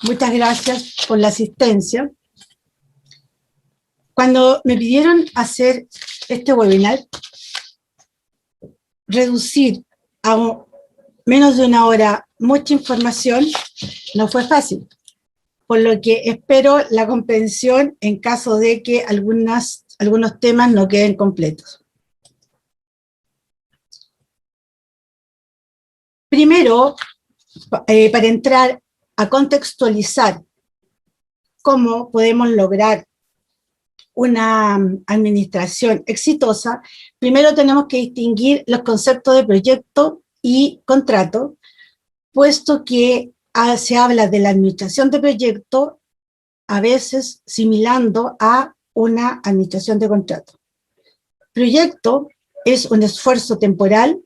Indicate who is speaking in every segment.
Speaker 1: Muchas gracias por la asistencia. Cuando me pidieron hacer este webinar, reducir a menos de una hora mucha información no fue fácil, por lo que espero la comprensión en caso de que algunos temas no queden completos. Primero, para entrar a contextualizar cómo podemos lograr una administración exitosa, primero tenemos que distinguir los conceptos de proyecto y contrato, puesto que se habla de la administración de proyecto a veces similando a una administración de contrato. Proyecto es un esfuerzo temporal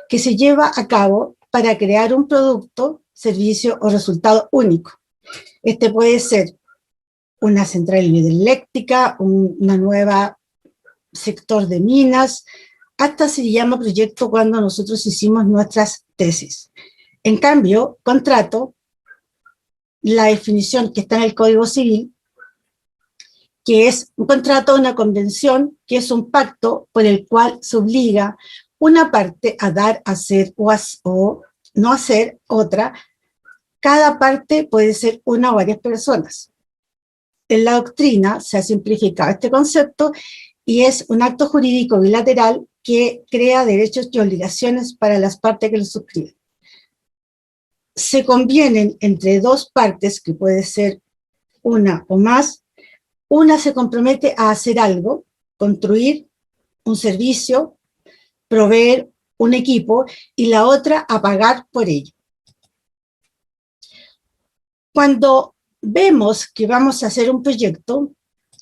Speaker 1: que se lleva a cabo para crear un producto, servicio o resultado único. Este puede ser una central hidroeléctrica, una nueva sector de minas, hasta se llama proyecto cuando nosotros hicimos nuestras tesis. En cambio, contrato, la definición que está en el Código Civil, que es un contrato, una convención, que es un pacto por el cual se obliga una parte a dar, hacer o no hacer otra. Cada parte puede ser una o varias personas. En la doctrina se ha simplificado este concepto y es un acto jurídico bilateral que crea derechos y obligaciones para las partes que lo suscriben. Se convienen entre dos partes, que puede ser una o más. Una se compromete a hacer algo, construir un servicio, proveer un equipo, y la otra a pagar por ello. Cuando vemos que vamos a hacer un proyecto,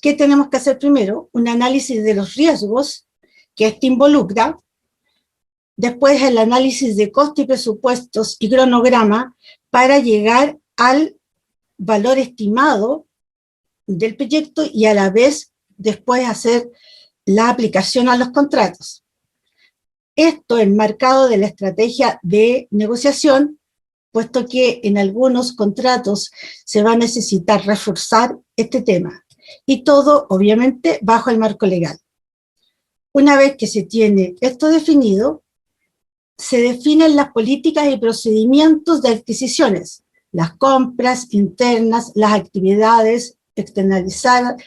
Speaker 1: ¿qué tenemos que hacer primero? Un análisis de los riesgos que este involucra, después el análisis de coste y presupuestos y cronograma para llegar al valor estimado del proyecto y a la vez después hacer la aplicación a los contratos. Esto enmarcado de la estrategia de negociación, puesto que en algunos contratos se va a necesitar reforzar este tema. Y todo, obviamente, bajo el marco legal. Una vez que se tiene esto definido, se definen las políticas y procedimientos de adquisiciones, las compras internas, las actividades externalizadas,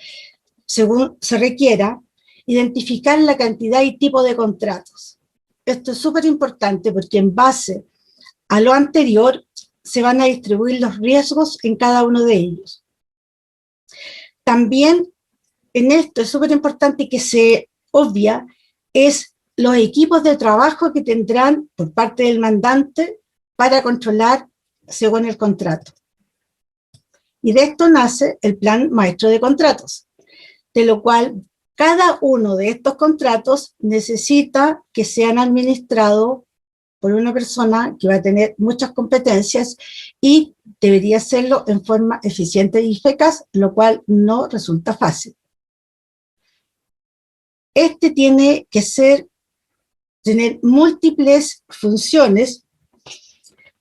Speaker 1: según se requiera, identificar la cantidad y tipo de contratos. Esto es súper importante porque en base a lo anterior se van a distribuir los riesgos en cada uno de ellos. También en esto es súper importante que se obvia es los equipos de trabajo que tendrán por parte del mandante para controlar según el contrato. Y de esto nace el plan maestro de contratos, de lo cual cada uno de estos contratos necesita que sean administrados por una persona que va a tener muchas competencias y debería hacerlo en forma eficiente y eficaz, lo cual no resulta fácil. Este tiene que tener múltiples funciones,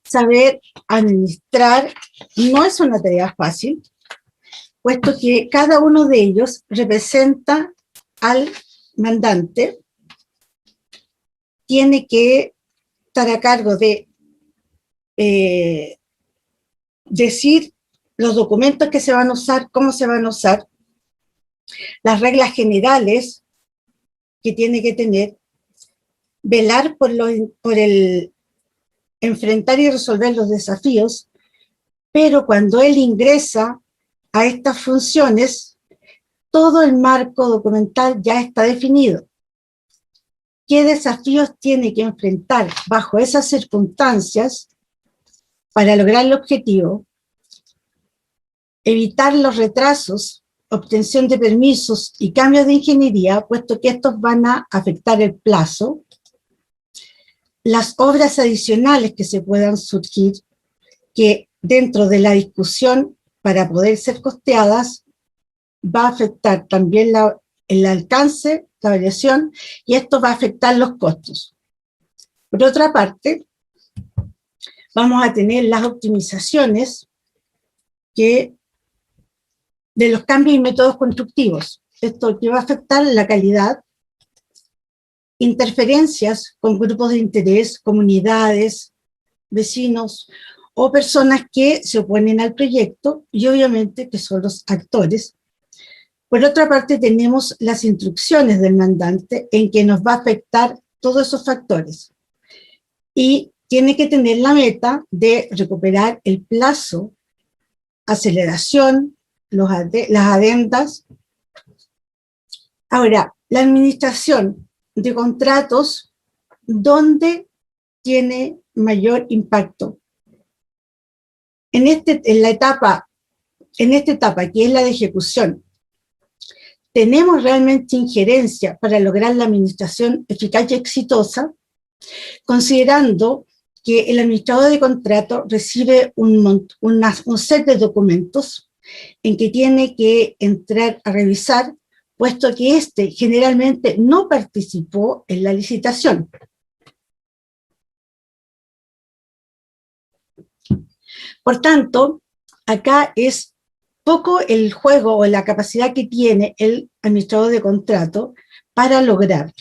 Speaker 1: saber administrar, no es una tarea fácil, puesto que cada uno de ellos representa al mandante, tiene que estar a cargo de decir los documentos que se van a usar, cómo se van a usar, las reglas generales que tiene que tener, velar por el enfrentar y resolver los desafíos, pero cuando él ingresa a estas funciones, todo el marco documental ya está definido. ¿Qué desafíos tiene que enfrentar bajo esas circunstancias para lograr el objetivo? Evitar los retrasos, obtención de permisos y cambios de ingeniería, puesto que estos van a afectar el plazo. Las obras adicionales que se puedan surgir, que dentro de la discusión para poder ser costeadas, va a afectar también el alcance, la variación, y esto va a afectar los costos. Por otra parte, vamos a tener las optimizaciones de los cambios y métodos constructivos. Esto que va a afectar la calidad, interferencias con grupos de interés, comunidades, vecinos o personas que se oponen al proyecto y obviamente que son los actores. Por otra parte, tenemos las instrucciones del mandante en que nos va a afectar todos esos factores. Y tiene que tener la meta de recuperar el plazo, aceleración, las adendas. Ahora, la administración de contratos, ¿dónde tiene mayor impacto? En esta etapa que es la de ejecución, ¿tenemos realmente injerencia para lograr la administración eficaz y exitosa? Considerando que el administrador de contrato recibe un set de documentos en que tiene que entrar a revisar, puesto que éste generalmente no participó en la licitación. Por tanto, acá es poco el juego o la capacidad que tiene el administrador de contrato para lograrlo.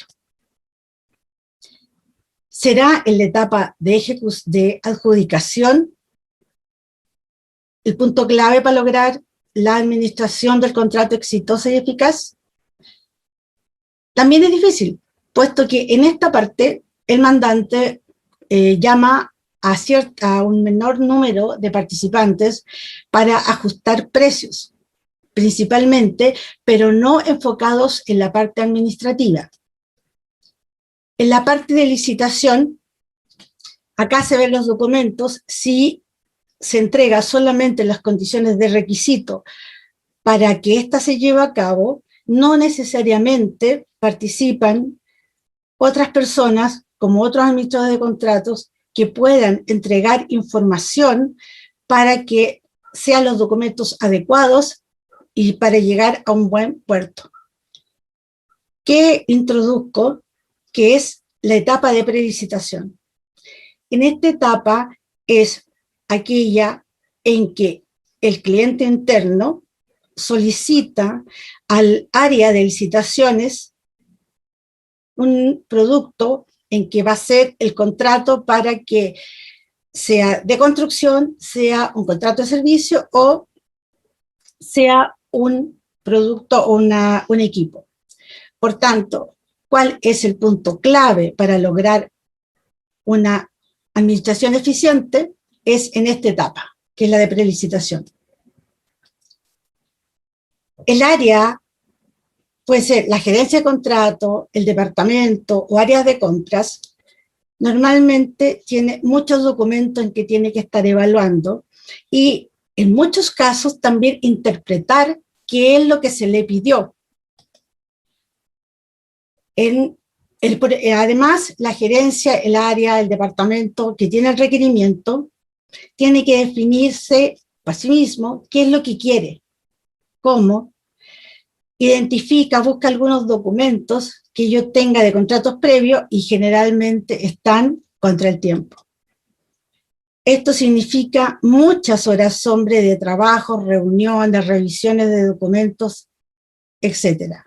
Speaker 1: ¿Será en la etapa de adjudicación el punto clave para lograr la administración del contrato exitosa y eficaz? También es difícil, puesto que en esta parte el mandante llama a un menor número de participantes para ajustar precios, principalmente, pero no enfocados en la parte administrativa. En la parte de licitación, acá se ven los documentos, si se entrega solamente las condiciones de requisito para que ésta se lleve a cabo, no necesariamente participan otras personas, como otros administradores de contratos, que puedan entregar información para que sean los documentos adecuados y para llegar a un buen puerto. ¿Qué introduzco? Que es la etapa de prelicitación. En esta etapa es aquella en que el cliente interno solicita al área de licitaciones un producto en que va a ser el contrato para que sea de construcción, sea un contrato de servicio o sea un producto o un equipo. Por tanto, ¿cuál es el punto clave para lograr una administración eficiente? Es en esta etapa, que es la de prelicitación. El área puede ser la gerencia de contrato, el departamento o áreas de compras. Normalmente tiene muchos documentos en que tiene que estar evaluando y en muchos casos también interpretar qué es lo que se le pidió. Además, la gerencia, el área, el departamento que tiene el requerimiento, tiene que definirse a sí mismo qué es lo que quiere, cómo, identifica, busca algunos documentos que yo tenga de contratos previos y generalmente están contra el tiempo. Esto significa muchas horas hombre de trabajo, reuniones, revisiones de documentos, etc.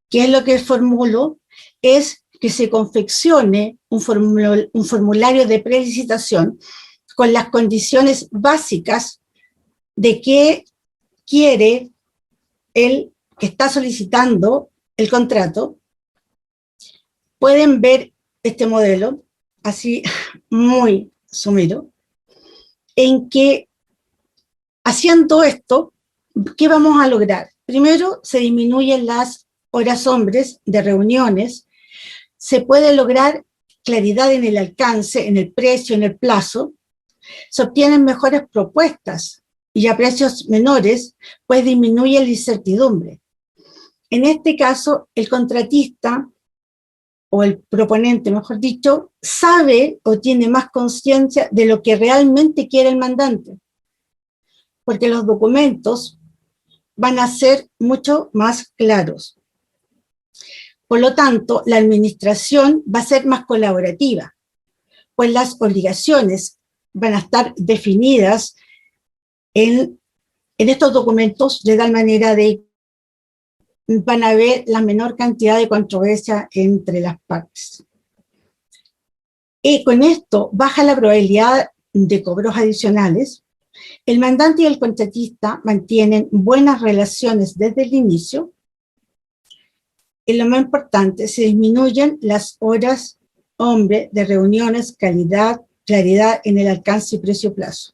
Speaker 1: ¿Qué es lo que formulo? Es que se confeccione un formulario de prelicitación con las condiciones básicas de qué quiere el que está solicitando el contrato. Pueden ver este modelo, así muy sumido, en que haciendo esto, ¿qué vamos a lograr? Primero, se disminuyen las horas hombres de reuniones, se puede lograr claridad en el alcance, en el precio, en el plazo, se obtienen mejores propuestas y a precios menores, pues disminuye la incertidumbre. En este caso, el contratista, o el proponente, mejor dicho, sabe o tiene más conciencia de lo que realmente quiere el mandante, porque los documentos van a ser mucho más claros. Por lo tanto, la administración va a ser más colaborativa, pues las obligaciones van a estar definidas en estos documentos, de tal manera de van a haber la menor cantidad de controversia entre las partes. Y con esto baja la probabilidad de cobros adicionales. El mandante y el contratista mantienen buenas relaciones desde el inicio. Y lo más importante, se disminuyen las horas hombre de reuniones, claridad en el alcance y precio plazo.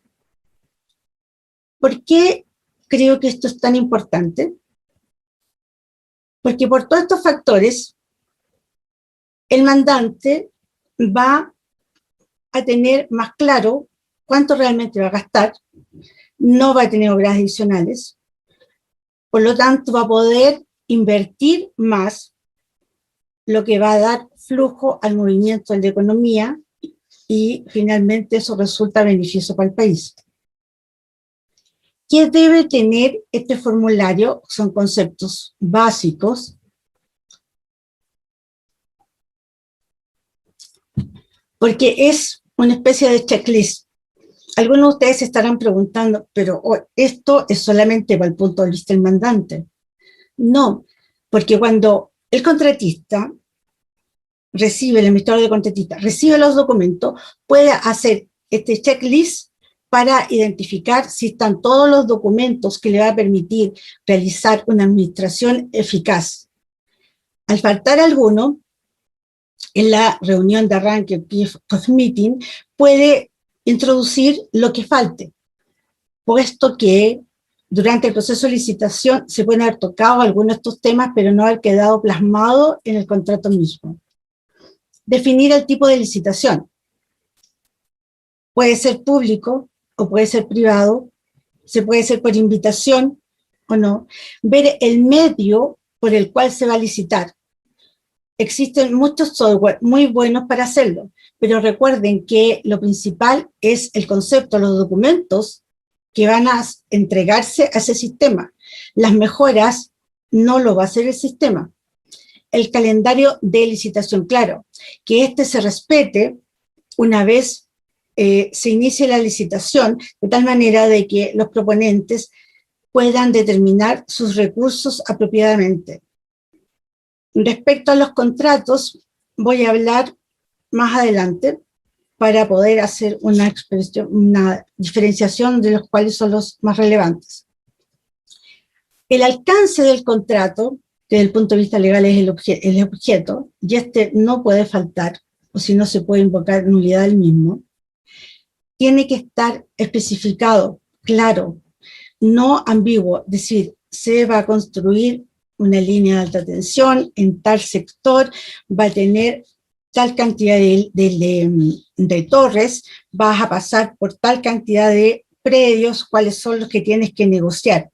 Speaker 1: ¿Por qué creo que esto es tan importante? Porque por todos estos factores, el mandante va a tener más claro cuánto realmente va a gastar, no va a tener obras adicionales, por lo tanto va a poder invertir más, lo que va a dar flujo al movimiento de la economía y finalmente eso resulta beneficio para el país. ¿Qué debe tener este formulario? Son conceptos básicos. Porque es una especie de checklist. Algunos de ustedes se estarán preguntando, pero esto es solamente para el punto de vista del mandante. No, porque cuando el contratista recibe, el administrador de contratista, recibe los documentos, puede hacer este checklist para identificar si están todos los documentos que le va a permitir realizar una administración eficaz. Al faltar alguno, en la reunión de arranque, kick-off meeting, puede introducir lo que falte, puesto que durante el proceso de licitación se pueden haber tocado algunos de estos temas, pero no haber quedado plasmado en el contrato mismo. Definir el tipo de licitación. Puede ser público o puede ser privado, se puede hacer por invitación o no. Ver el medio por el cual se va a licitar. Existen muchos software muy buenos para hacerlo, pero recuerden que lo principal es el concepto, los documentos que van a entregarse a ese sistema. Las mejoras no lo va a hacer el sistema. El calendario de licitación, claro, que este se respete una vez se inicie la licitación, de tal manera de que los proponentes puedan determinar sus recursos apropiadamente. Respecto a los contratos, voy a hablar más adelante para poder hacer una diferenciación de los cuales son los más relevantes. El alcance del contrato, que desde el punto de vista legal es el objeto, y este no puede faltar, o si no se puede invocar nulidad del mismo, tiene que estar especificado, claro, no ambiguo, es decir, se va a construir una línea de alta tensión en tal sector, va a tener tal cantidad de torres, vas a pasar por tal cantidad de predios, cuáles son los que tienes que negociar.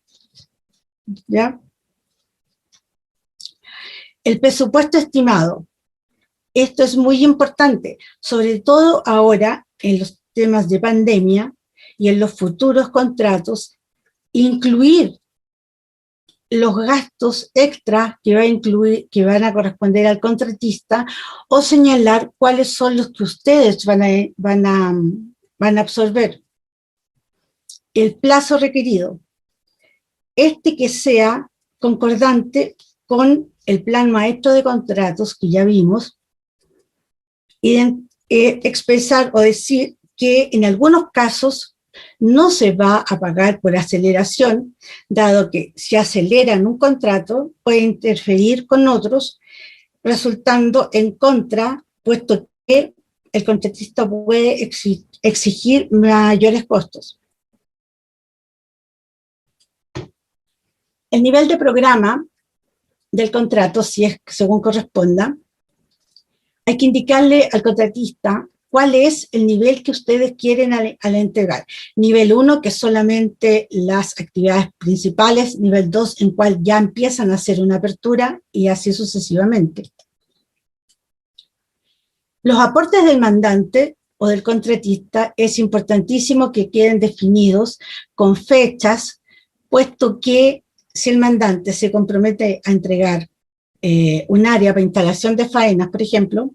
Speaker 1: ¿Ya? El presupuesto estimado. Esto es muy importante, sobre todo ahora en los temas de pandemia y en los futuros contratos, incluir los gastos extras que van a corresponder al contratista o señalar cuáles son los que ustedes van a absorber. El plazo requerido. Que sea concordante con el plan maestro de contratos que ya vimos, y expresar o decir que en algunos casos no se va a pagar por aceleración, dado que si aceleran un contrato puede interferir con otros, resultando en contra, puesto que el contratista puede exigir mayores costos. El nivel de programa del contrato, si es según corresponda, hay que indicarle al contratista cuál es el nivel que ustedes quieren al entregar. Nivel 1, que es solamente las actividades principales. Nivel 2, en cual ya empiezan a hacer una apertura, y así sucesivamente. Los aportes del mandante o del contratista es importantísimo que queden definidos con fechas, puesto que si el mandante se compromete a entregar un área para instalación de faenas, por ejemplo,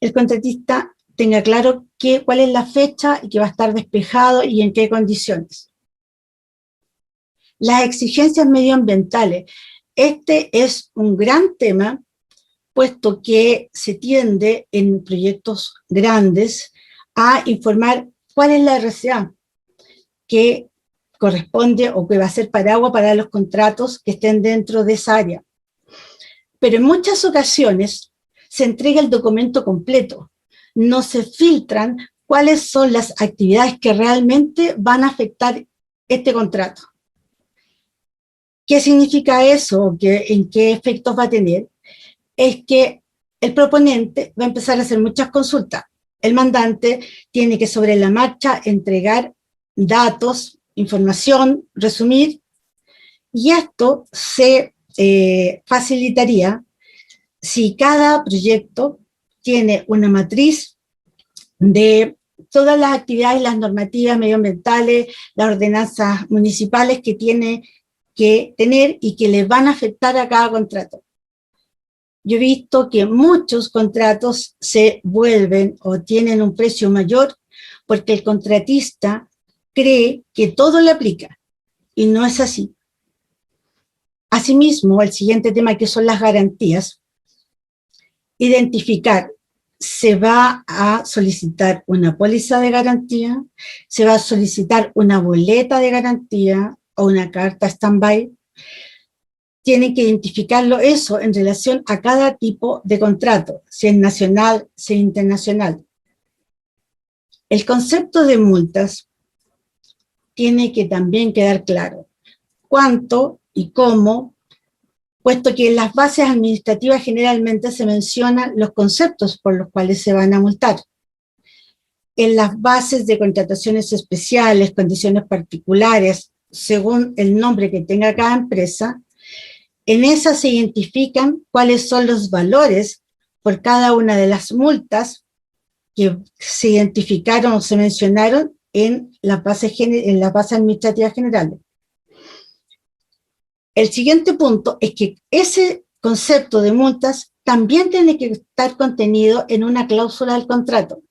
Speaker 1: el contratista tenga claro cuál es la fecha y que va a estar despejado y en qué condiciones. Las exigencias medioambientales. Este es un gran tema, puesto que se tiende en proyectos grandes a informar cuál es la RCA que corresponde o que va a ser paraguas para los contratos que estén dentro de esa área. Pero en muchas ocasiones se entrega el documento completo, no se filtran cuáles son las actividades que realmente van a afectar este contrato. ¿Qué significa eso? ¿En qué efectos va a tener? Es que el proponente va a empezar a hacer muchas consultas. El mandante tiene que sobre la marcha entregar datos, información, resumir, y esto se facilitaría si cada proyecto tiene una matriz de todas las actividades, las normativas medioambientales, las ordenanzas municipales que tiene que tener y que les van a afectar a cada contrato. Yo he visto que muchos contratos se vuelven o tienen un precio mayor porque el contratista cree que todo le aplica y no es así. Asimismo, el siguiente tema, que son las garantías, identificar, se va a solicitar una póliza de garantía, se va a solicitar una boleta de garantía o una carta stand-by. Tienen que identificarlo eso en relación a cada tipo de contrato, si es nacional, si es internacional. El concepto de multas tiene que también quedar claro. Cuánto y cómo, puesto que en las bases administrativas generalmente se mencionan los conceptos por los cuales se van a multar. En las bases de contrataciones especiales, condiciones particulares, según el nombre que tenga cada empresa, en esas se identifican cuáles son los valores por cada una de las multas que se identificaron o se mencionaron en la base administrativa general. El siguiente punto es que ese concepto de multas también tiene que estar contenido en una cláusula del contrato,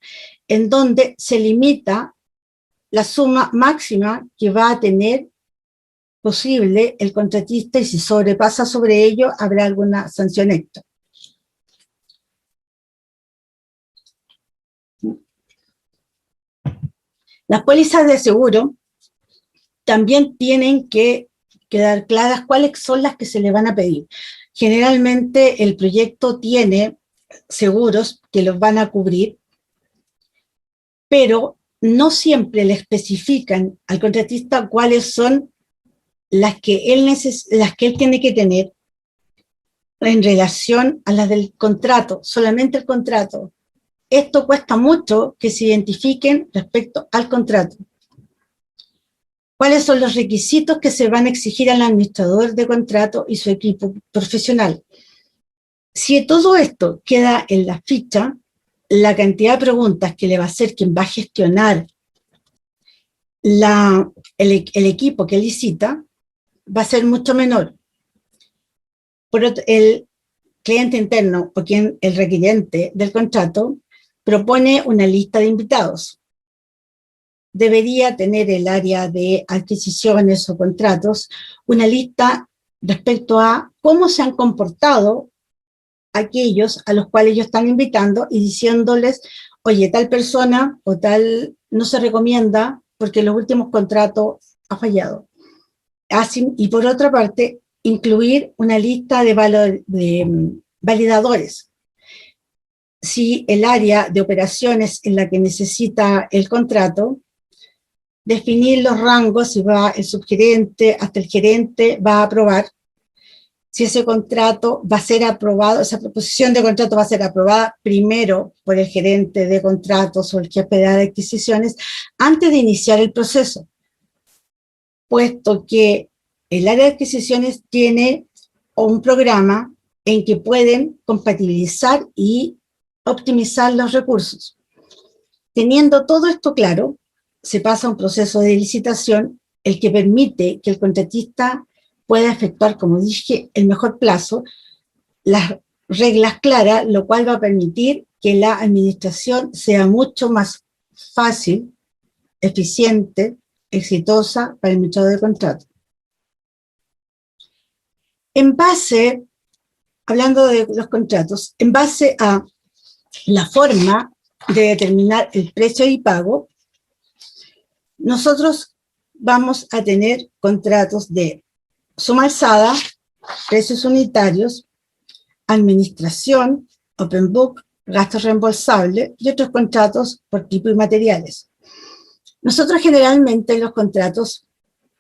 Speaker 1: en donde se limita la suma máxima que va a tener posible el contratista, y si sobrepasa sobre ello habrá alguna sanción extra. Las pólizas de seguro también tienen que quedar claras cuáles son las que se le van a pedir. Generalmente el proyecto tiene seguros que los van a cubrir, pero no siempre le especifican al contratista cuáles son las que él tiene que tener en relación a las del contrato, solamente el contrato. Esto cuesta mucho que se identifiquen respecto al contrato. ¿Cuáles son los requisitos que se van a exigir al administrador de contrato y su equipo profesional? Si todo esto queda en la ficha, la cantidad de preguntas que le va a hacer quien va a gestionar el equipo que licita va a ser mucho menor. Por otro, el cliente interno o el requiriente del contrato propone una lista de invitados. Debería tener el área de adquisiciones o contratos una lista respecto a cómo se han comportado aquellos a los cuales ellos están invitando y diciéndoles, oye, tal persona o tal no se recomienda porque en los últimos contratos ha fallado. Así, y por otra parte, incluir una lista de validadores. Si el área de operaciones en la que necesita el contrato, definir los rangos, si va el subgerente hasta el gerente, va a aprobar. Si ese contrato va a ser aprobado, esa proposición de contrato va a ser aprobada primero por el gerente de contratos o el jefe de adquisiciones antes de iniciar el proceso, puesto que el área de adquisiciones tiene un programa en que pueden compatibilizar y optimizar los recursos. Teniendo todo esto claro, se pasa a un proceso de licitación, el que permite que el contratista pueda efectuar, como dije, el mejor plazo, las reglas claras, lo cual va a permitir que la administración sea mucho más fácil, eficiente, exitosa para el administrador de contrato. En base, hablando de los contratos, en base a la forma de determinar el precio y pago, nosotros vamos a tener contratos de suma alzada, precios unitarios, administración, open book, gastos reembolsables y otros contratos por tipo y materiales. Nosotros generalmente en los contratos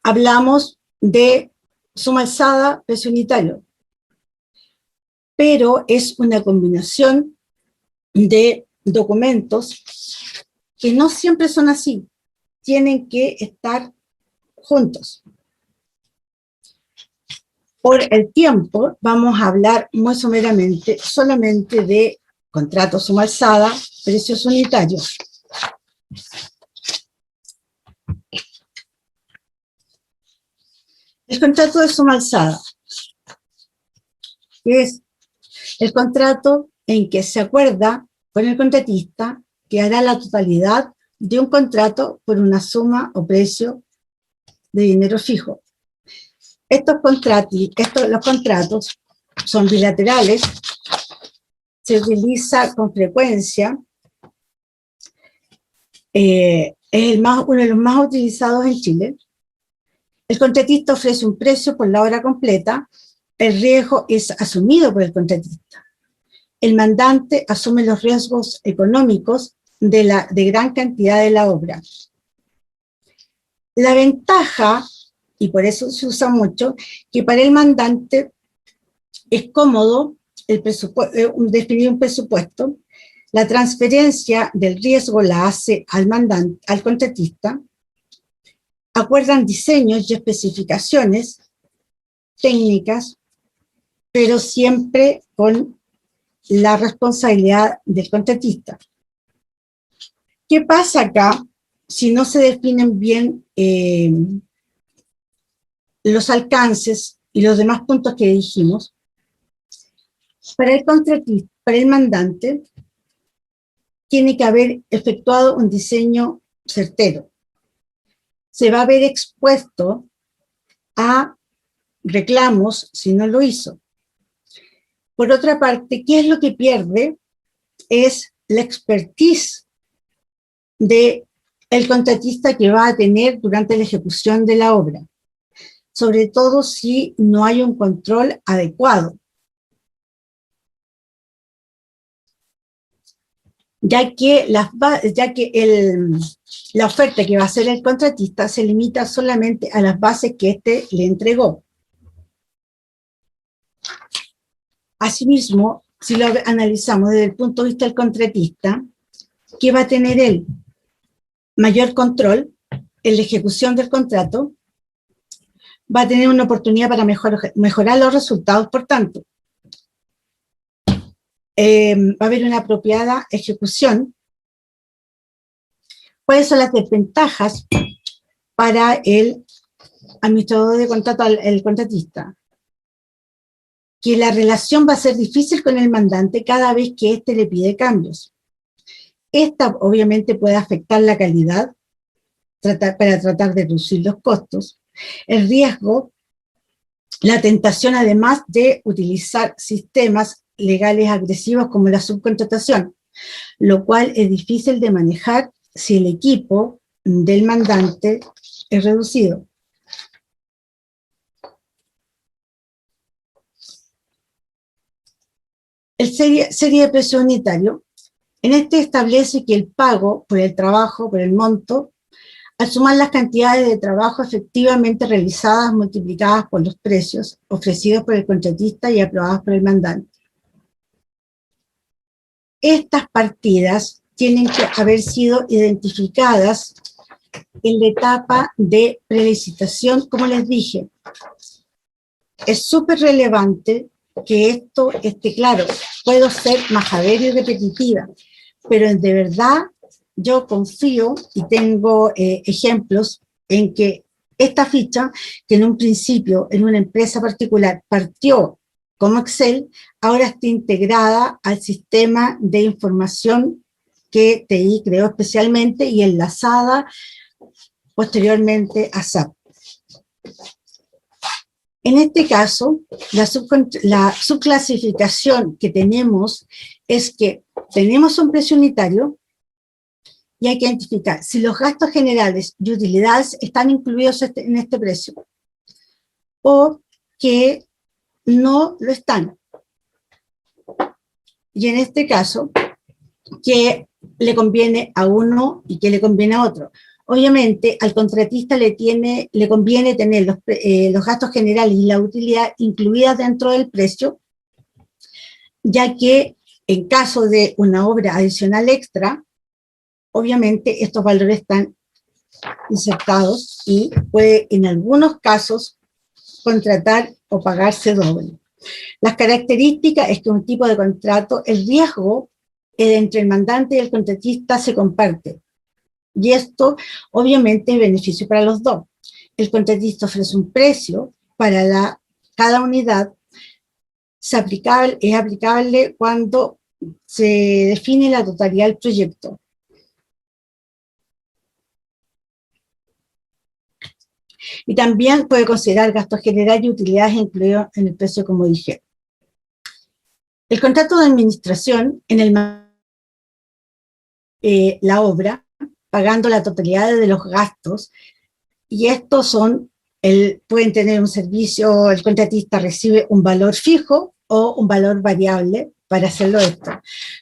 Speaker 1: hablamos de suma alzada, precio unitario, pero es una combinación de documentos que no siempre son así, tienen que estar juntos. Por el tiempo vamos a hablar muy someramente solamente de contratos suma alzada, precios unitarios. El contrato de suma alzada es el contrato en que se acuerda con el contratista que hará la totalidad de un contrato por una suma o precio de dinero fijo. Los contratos son bilaterales, se utiliza con frecuencia, es uno de los más utilizados en Chile. El contratista ofrece un precio por la hora completa, el riesgo es asumido por el contratista. El mandante asume los riesgos económicos de gran cantidad de la obra. La ventaja, y por eso se usa mucho, que para el mandante es cómodo definir un presupuesto, la transferencia del riesgo la hace al contratista, acuerdan diseños y especificaciones técnicas, pero siempre con la responsabilidad del contratista. ¿Qué pasa acá si no se definen bien los alcances y los demás puntos que dijimos? Para el contratista, para el mandante, tiene que haber efectuado un diseño certero. Se va a ver expuesto a reclamos si no lo hizo. Por otra parte, ¿qué es lo que pierde? Es la expertise del contratista que va a tener durante la ejecución de la obra, sobre todo si no hay un control adecuado. Ya que la oferta que va a hacer el contratista se limita solamente a las bases que éste le entregó. Asimismo, si lo analizamos desde el punto de vista del contratista, ¿qué va a tener él? Mayor control en la ejecución del contrato, va a tener una oportunidad para mejorar los resultados, por tanto. Va a haber una apropiada ejecución. ¿Cuáles son las desventajas para el administrador de contrato, el contratista? Que la relación va a ser difícil con el mandante cada vez que éste le pide cambios. Esta obviamente puede afectar la calidad para tratar de reducir los costos, el riesgo, la tentación además de utilizar sistemas legales agresivos como la subcontratación, lo cual es difícil de manejar si el equipo del mandante es reducido. El serie de precio unitario, en este establece que el pago por el trabajo, por el monto, al sumar las cantidades de trabajo efectivamente realizadas multiplicadas por los precios ofrecidos por el contratista y aprobados por el mandante. Estas partidas tienen que haber sido identificadas en la etapa de prelicitación, como les dije. Es súper relevante que esto esté claro. Puedo ser majadera y repetitiva, pero de verdad yo confío y tengo ejemplos en que esta ficha, que en un principio en una empresa particular partió como Excel, ahora está integrada al sistema de información que TI creó especialmente y enlazada posteriormente a SAP. En este caso, la subclasificación que tenemos es que tenemos un precio unitario y hay que identificar si los gastos generales y utilidades están incluidos en este precio o que no lo están. Y en este caso, que le conviene a uno y que le conviene a otro. Obviamente, al contratista le conviene tener los gastos generales y la utilidad incluidas dentro del precio, ya que en caso de una obra adicional extra, obviamente estos valores están insertados y puede en algunos casos contratar o pagarse doble. Las características es que un tipo de contrato, el riesgo entre el mandante y el contratista se comparte. Y esto, obviamente, es beneficio para los dos. El contratista ofrece un precio para cada unidad, es aplicable cuando se define la totalidad del proyecto. Y también puede considerar gastos generales y utilidades incluidos en el precio, como dije. El contrato de administración en la obra, pagando la totalidad de los gastos, y estos pueden tener un servicio, el contratista recibe un valor fijo o un valor variable para hacerlo esto.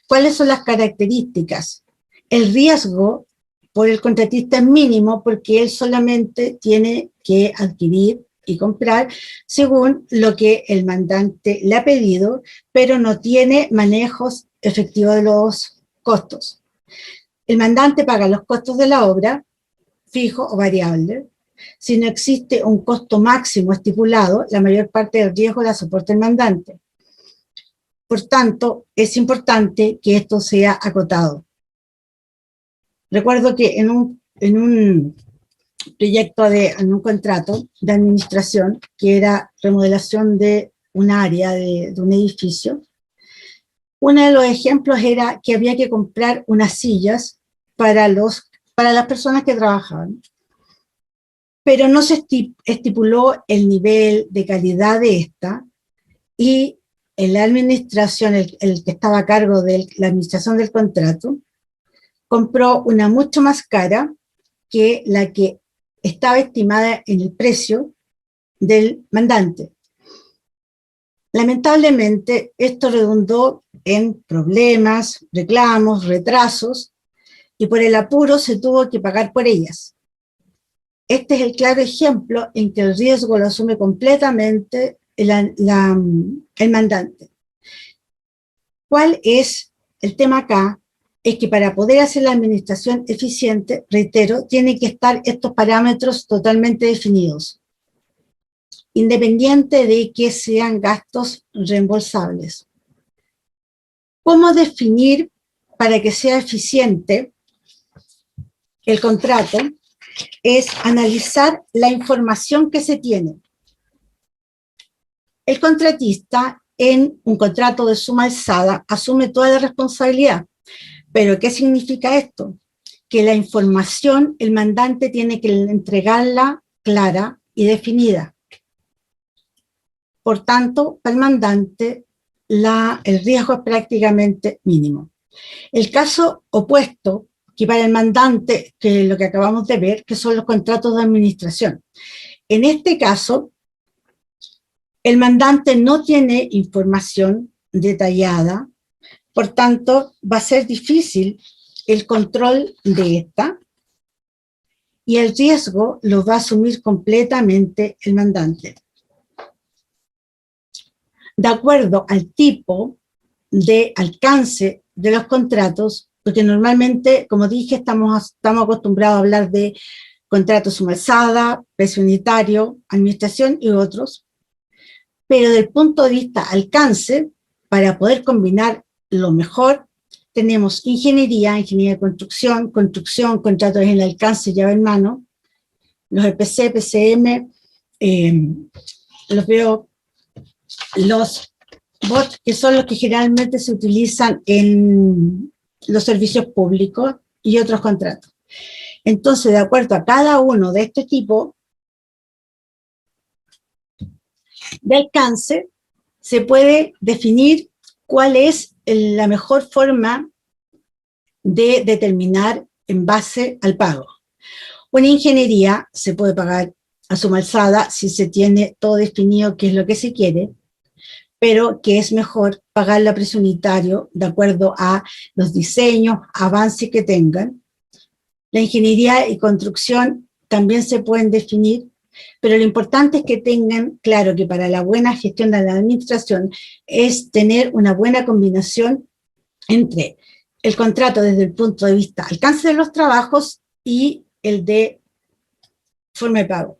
Speaker 1: ¿Cuáles son las características? El riesgo por el contratista es mínimo porque él solamente tiene que adquirir y comprar según lo que el mandante le ha pedido, pero no tiene manejos efectivos de los costos. El mandante paga los costos de la obra, fijo o variable. Si no existe un costo máximo estipulado, la mayor parte del riesgo la soporta el mandante. Por tanto, es importante que esto sea acotado. Recuerdo que en un proyecto, en un contrato de administración, que era remodelación de un área de un edificio, uno de los ejemplos era que había que comprar unas sillas para las personas que trabajaban. Pero no se estipuló el nivel de calidad de esta, y en la administración, el que estaba a cargo de la administración del contrato, compró una mucho más cara que la que estaba estimada en el precio del mandante. Lamentablemente, esto redundó en problemas, reclamos, retrasos, y por el apuro se tuvo que pagar por ellas. Este es el claro ejemplo en que el riesgo lo asume completamente el mandante. ¿Cuál es el tema acá? Es que para poder hacer la administración eficiente, reitero, tienen que estar estos parámetros totalmente definidos, independiente de que sean gastos reembolsables. ¿Cómo definir para que sea eficiente el contrato? Es analizar la información que se tiene. El contratista, en un contrato de suma alzada, asume toda la responsabilidad. ¿Pero qué significa esto? Que la información, el mandante tiene que entregarla clara y definida. Por tanto, para el mandante, el riesgo es prácticamente mínimo. El caso opuesto, que para el mandante, que es lo que acabamos de ver, que son los contratos de administración. En este caso, el mandante no tiene información detallada, por tanto, va a ser difícil el control de esta, y el riesgo lo va a asumir completamente el mandante. De acuerdo al tipo de alcance de los contratos, porque normalmente, como dije, estamos acostumbrados a hablar de contratos suma alzada, precio unitario, administración y otros, pero desde el punto de vista alcance, para poder combinar lo mejor, tenemos ingeniería de construcción, contratos en el alcance, llave en mano, los EPC, PCM, los veo, los BOT, que son los que generalmente se utilizan en los servicios públicos y otros contratos. Entonces, de acuerdo a cada uno de este tipo, de alcance, se puede definir cuál es la mejor forma de determinar en base al pago. Una ingeniería se puede pagar a suma alzada si se tiene todo definido qué es lo que se quiere, pero que es mejor pagarla a precio unitario de acuerdo a los diseños, avances que tengan. La ingeniería y construcción también se pueden definir, pero lo importante es que tengan claro que para la buena gestión de la administración es tener una buena combinación entre el contrato desde el punto de vista alcance de los trabajos y el de forma de pago.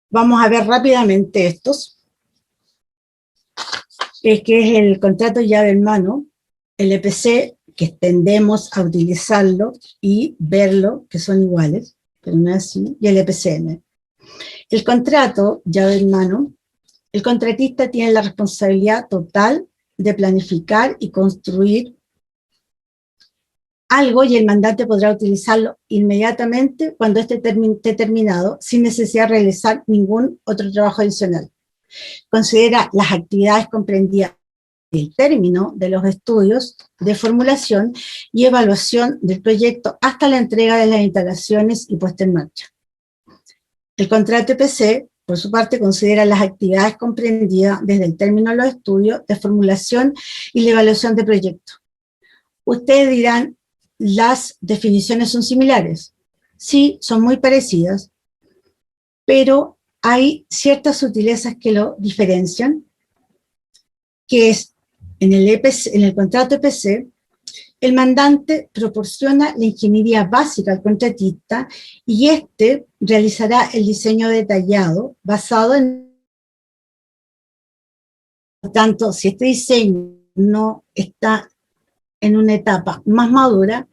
Speaker 1: Vamos a ver rápidamente estos, que es el contrato llave en mano, el EPC, que tendemos a utilizarlo y verlo, que son iguales, pero no es así, y el EPCM. El contrato llave en mano, el contratista tiene la responsabilidad total de planificar y construir algo y el mandante podrá utilizarlo inmediatamente cuando esté terminado, sin necesidad de realizar ningún otro trabajo adicional. Considera las actividades comprendidas en el término de los estudios de formulación y evaluación del proyecto hasta la entrega de las instalaciones y puesta en marcha. El contrato EPC, por su parte, considera las actividades comprendidas desde el término de los estudios de formulación y la evaluación de proyecto. Ustedes dirán, las definiciones son similares. Sí, son muy parecidas, pero hay ciertas sutilezas que lo diferencian, que es en el contrato EPC, el mandante proporciona la ingeniería básica al contratista y éste realizará el diseño detallado basado en... Por tanto, si este diseño no está en una etapa más madura,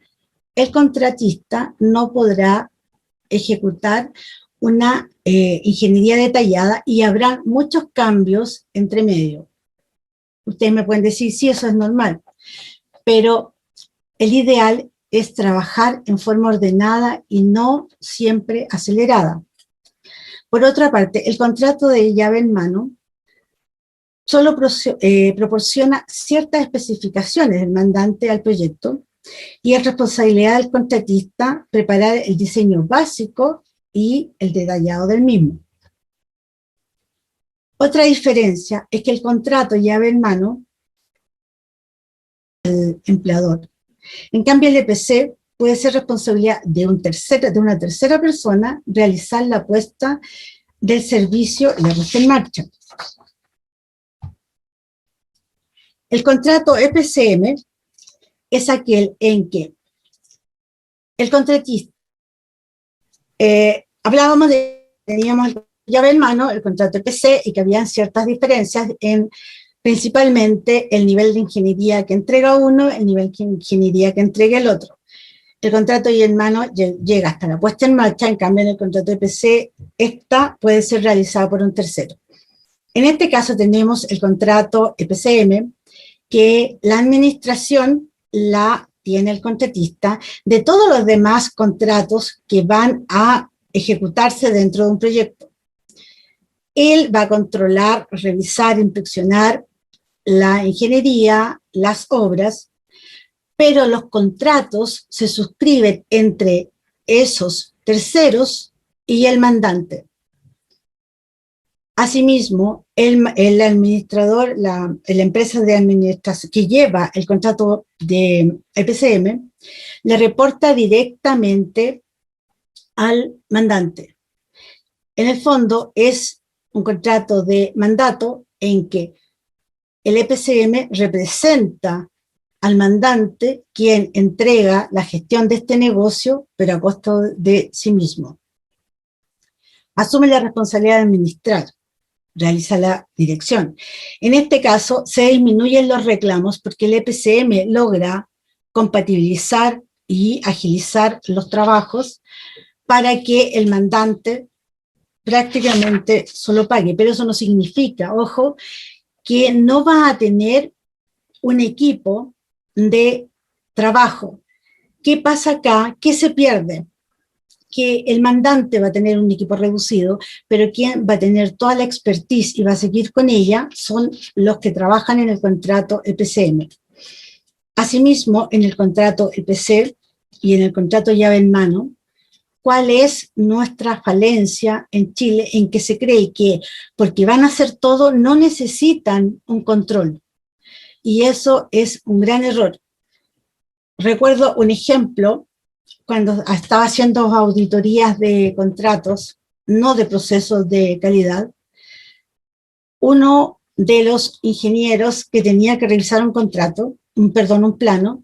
Speaker 1: el contratista no podrá ejecutar una ingeniería detallada y habrá muchos cambios entre medio. Ustedes me pueden decir, sí, eso es normal, pero el ideal es trabajar en forma ordenada y no siempre acelerada. Por otra parte, el contrato de llave en mano solo proporciona ciertas especificaciones del mandante al proyecto y es responsabilidad del contratista preparar el diseño básico y el detallado del mismo. Otra diferencia es que el contrato llave en mano del empleador. En cambio, el EPC puede ser responsabilidad de una tercera persona realizar la puesta del servicio y la puesta en marcha. El contrato EPCM es aquel en que el contratista, hablábamos de, teníamos el llave en mano, el contrato EPC, y que habían ciertas diferencias en principalmente el nivel de ingeniería que entrega uno, el nivel de ingeniería que entrega el otro. El contrato llave en mano llega hasta la puesta en marcha, en cambio en el contrato EPC, esta puede ser realizada por un tercero. En este caso tenemos el contrato EPCM, que la administración la tiene el contratista de todos los demás contratos que van a ejecutarse dentro de un proyecto. Él va a controlar, revisar, inspeccionar la ingeniería, las obras, pero los contratos se suscriben entre esos terceros y el mandante. Asimismo, el administrador, la empresa de administración que lleva el contrato de EPCM, le reporta directamente al mandante. En el fondo es un contrato de mandato en que el EPCM representa al mandante quien entrega la gestión de este negocio, pero a costo de sí mismo. Asume la responsabilidad de administrar, realiza la dirección. En este caso, se disminuyen los reclamos porque el EPCM logra compatibilizar y agilizar los trabajos para que el mandante prácticamente solo pague. Pero eso no significa, ojo, que no va a tener un equipo de trabajo. ¿Qué pasa acá? ¿Qué se pierde? que el mandante va a tener un equipo reducido, pero quien va a tener toda la expertise y va a seguir con ella son los que trabajan en el contrato EPCM. Asimismo, en el contrato EPC y en el contrato llave en mano, ¿cuál es nuestra falencia en Chile en que se cree que porque van a hacer todo no necesitan un control? Y eso es un gran error. Recuerdo un ejemplo cuando estaba haciendo auditorías de contratos, no de procesos de calidad. Uno de los ingenieros que tenía que revisar un contrato, un plano,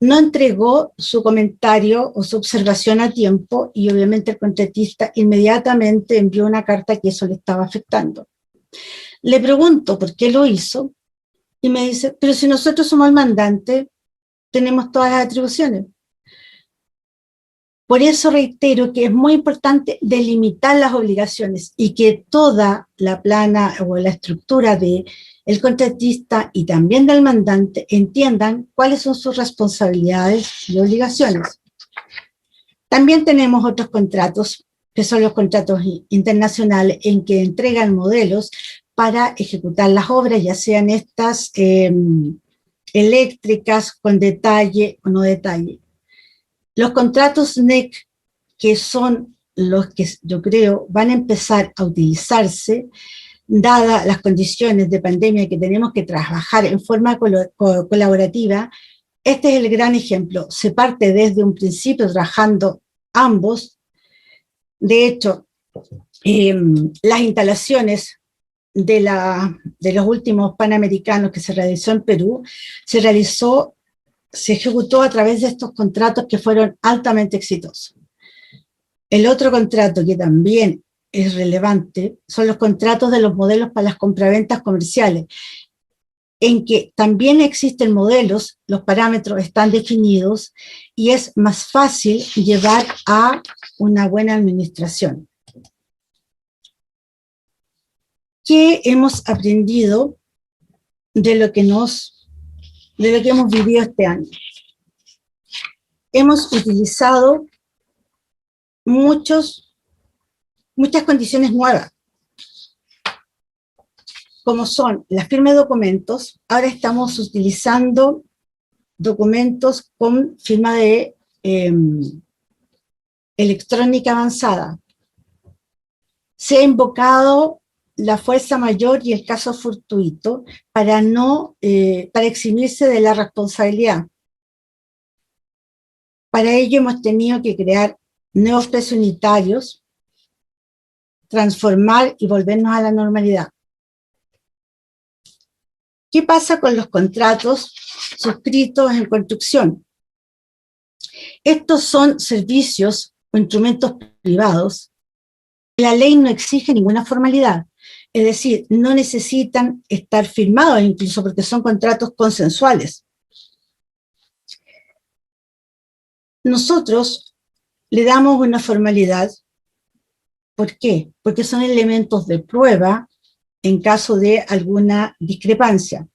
Speaker 1: no entregó su comentario o su observación a tiempo y obviamente el contratista inmediatamente envió una carta que eso le estaba afectando. Le pregunto por qué lo hizo y me dice, pero si nosotros somos el mandante, tenemos todas las atribuciones. Por eso reitero que es muy importante delimitar las obligaciones y que toda la plana o la estructura del contratista y también del mandante entiendan cuáles son sus responsabilidades y obligaciones. También tenemos otros contratos, que son los contratos internacionales, en que entregan modelos para ejecutar las obras, ya sean estas eléctricas, con detalle o no detalle. Los contratos NEC, que son los que yo creo van a empezar a utilizarse, dadas las condiciones de pandemia que tenemos que trabajar en forma colaborativa, este es el gran ejemplo. Se parte desde un principio trabajando ambos. De hecho, las instalaciones de los últimos Panamericanos que se realizó en Perú, se ejecutó a través de estos contratos que fueron altamente exitosos. El otro contrato que también es relevante son los contratos de los modelos para las compraventas comerciales, en que también existen modelos, los parámetros están definidos y es más fácil llevar a una buena administración. ¿Qué hemos aprendido de lo que hemos vivido este año? Hemos utilizado muchas condiciones nuevas, como son la firma de documentos. Ahora estamos utilizando documentos con firma de electrónica avanzada. Se ha invocado la fuerza mayor y el caso fortuito para eximirse de la responsabilidad. Para ello hemos tenido que crear nuevos precios unitarios, transformar y volvernos a la normalidad. ¿Qué pasa con los contratos suscritos en construcción? Estos son servicios o instrumentos privados. La ley no exige ninguna formalidad, es decir, no necesitan estar firmados incluso porque son contratos consensuales. Nosotros le damos una formalidad. ¿Por qué? Porque son elementos de prueba en caso de alguna discrepancia.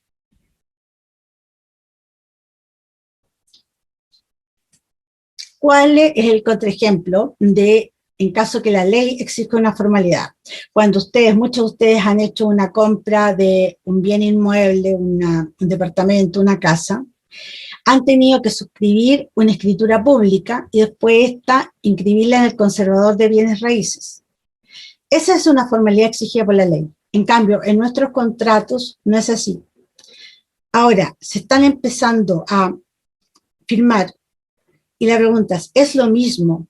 Speaker 1: ¿Cuál es el contraejemplo en caso que la ley exija una formalidad? Cuando muchos de ustedes han hecho una compra de un bien inmueble, un departamento, una casa, han tenido que suscribir una escritura pública y después inscribirla en el conservador de bienes raíces. Esa es una formalidad exigida por la ley. En cambio, en nuestros contratos no es así. Ahora, se están empezando a firmar, y la pregunta ¿es lo mismo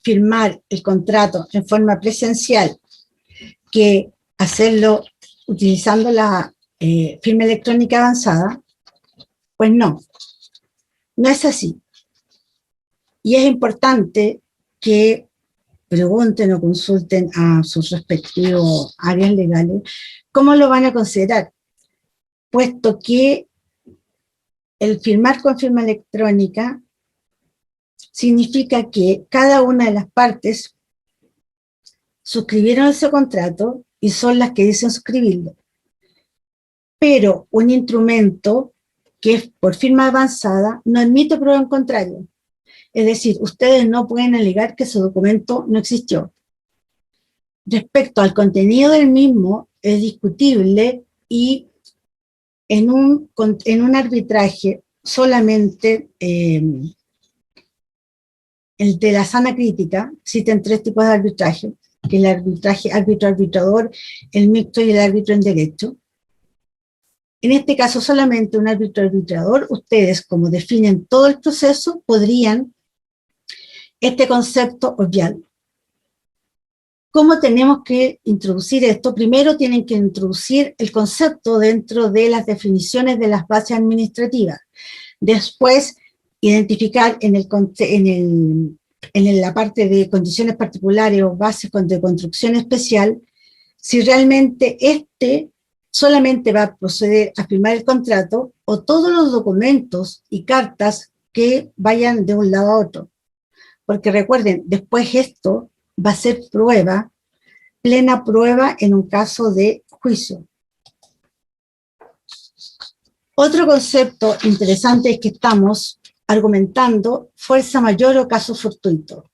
Speaker 1: firmar el contrato en forma presencial que hacerlo utilizando la firma electrónica avanzada? Pues no, no es así. Y es importante que pregunten o consulten a sus respectivos áreas legales cómo lo van a considerar, puesto que el firmar con firma electrónica significa que cada una de las partes suscribieron ese contrato y son las que dicen suscribirlo. Pero un instrumento que es por firma avanzada no admite prueba en contrario. Es decir, ustedes no pueden alegar que ese documento no existió. Respecto al contenido del mismo, es discutible y en un arbitraje solamente el de la sana crítica, existen 3 tipos de arbitraje, que es el arbitraje árbitro-arbitrador, el mixto y el árbitro en derecho. En este caso solamente un árbitro-arbitrador, ustedes como definen todo el proceso, podrían este concepto obviarlo. ¿Cómo tenemos que introducir esto? Primero tienen que introducir el concepto dentro de las definiciones de las bases administrativas. Después, identificar en la parte de condiciones particulares o bases de construcción especial, si realmente solamente va a proceder a firmar el contrato o todos los documentos y cartas que vayan de un lado a otro. Porque recuerden, después esto va a ser prueba, plena prueba en un caso de juicio. Otro concepto interesante es que estamos argumentando fuerza mayor o caso fortuito.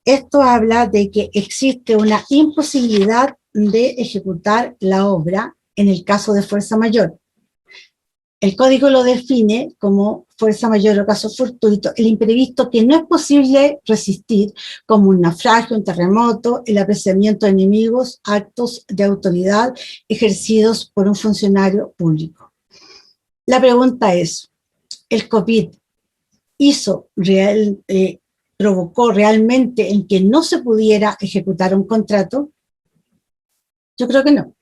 Speaker 1: Esto habla de que existe una imposibilidad de ejecutar la obra en el caso de fuerza mayor. El código lo define como fuerza mayor o caso fortuito, el imprevisto que no es posible resistir, como un naufragio, un terremoto, el apreciamiento de enemigos, actos de autoridad ejercidos por un funcionario público. La pregunta es, ¿el COVID provocó realmente en que no se pudiera ejecutar un contrato? Yo creo que no.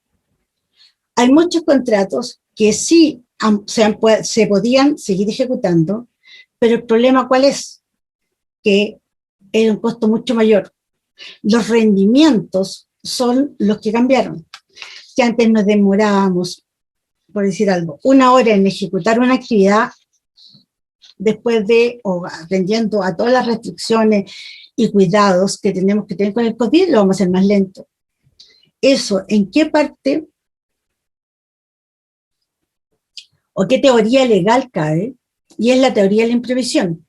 Speaker 1: Hay muchos contratos que sí se podían seguir ejecutando, pero el problema ¿cuál es? Que era un costo mucho mayor. Los rendimientos son los que cambiaron. Si antes nos demorábamos, por decir algo, 1 hora en ejecutar una actividad, después o atendiendo a todas las restricciones y cuidados que tenemos que tener con el COVID, lo vamos a hacer más lento. ¿Eso en qué parte o qué teoría legal cae? Y es la teoría de la imprevisión,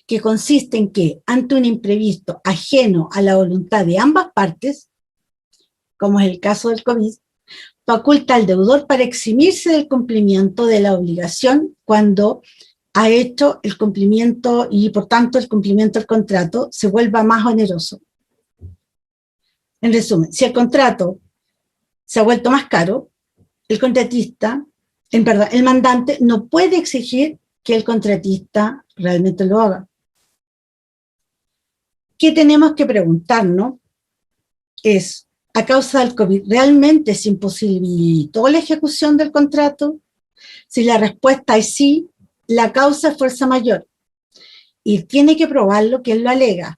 Speaker 1: que consiste en que ante un imprevisto ajeno a la voluntad de ambas partes, como es el caso del COVID, faculta al deudor para eximirse del cumplimiento de la obligación cuando ha hecho el cumplimiento y por tanto el cumplimiento del contrato se vuelva más oneroso. En resumen, si el contrato se ha vuelto más caro, el mandante no puede exigir que el contratista realmente lo haga. ¿Qué tenemos que preguntarnos? Es, ¿a causa del COVID realmente se imposibilitó la ejecución del contrato? Si la respuesta es sí, la causa es fuerza mayor y tiene que probarlo que él lo alega,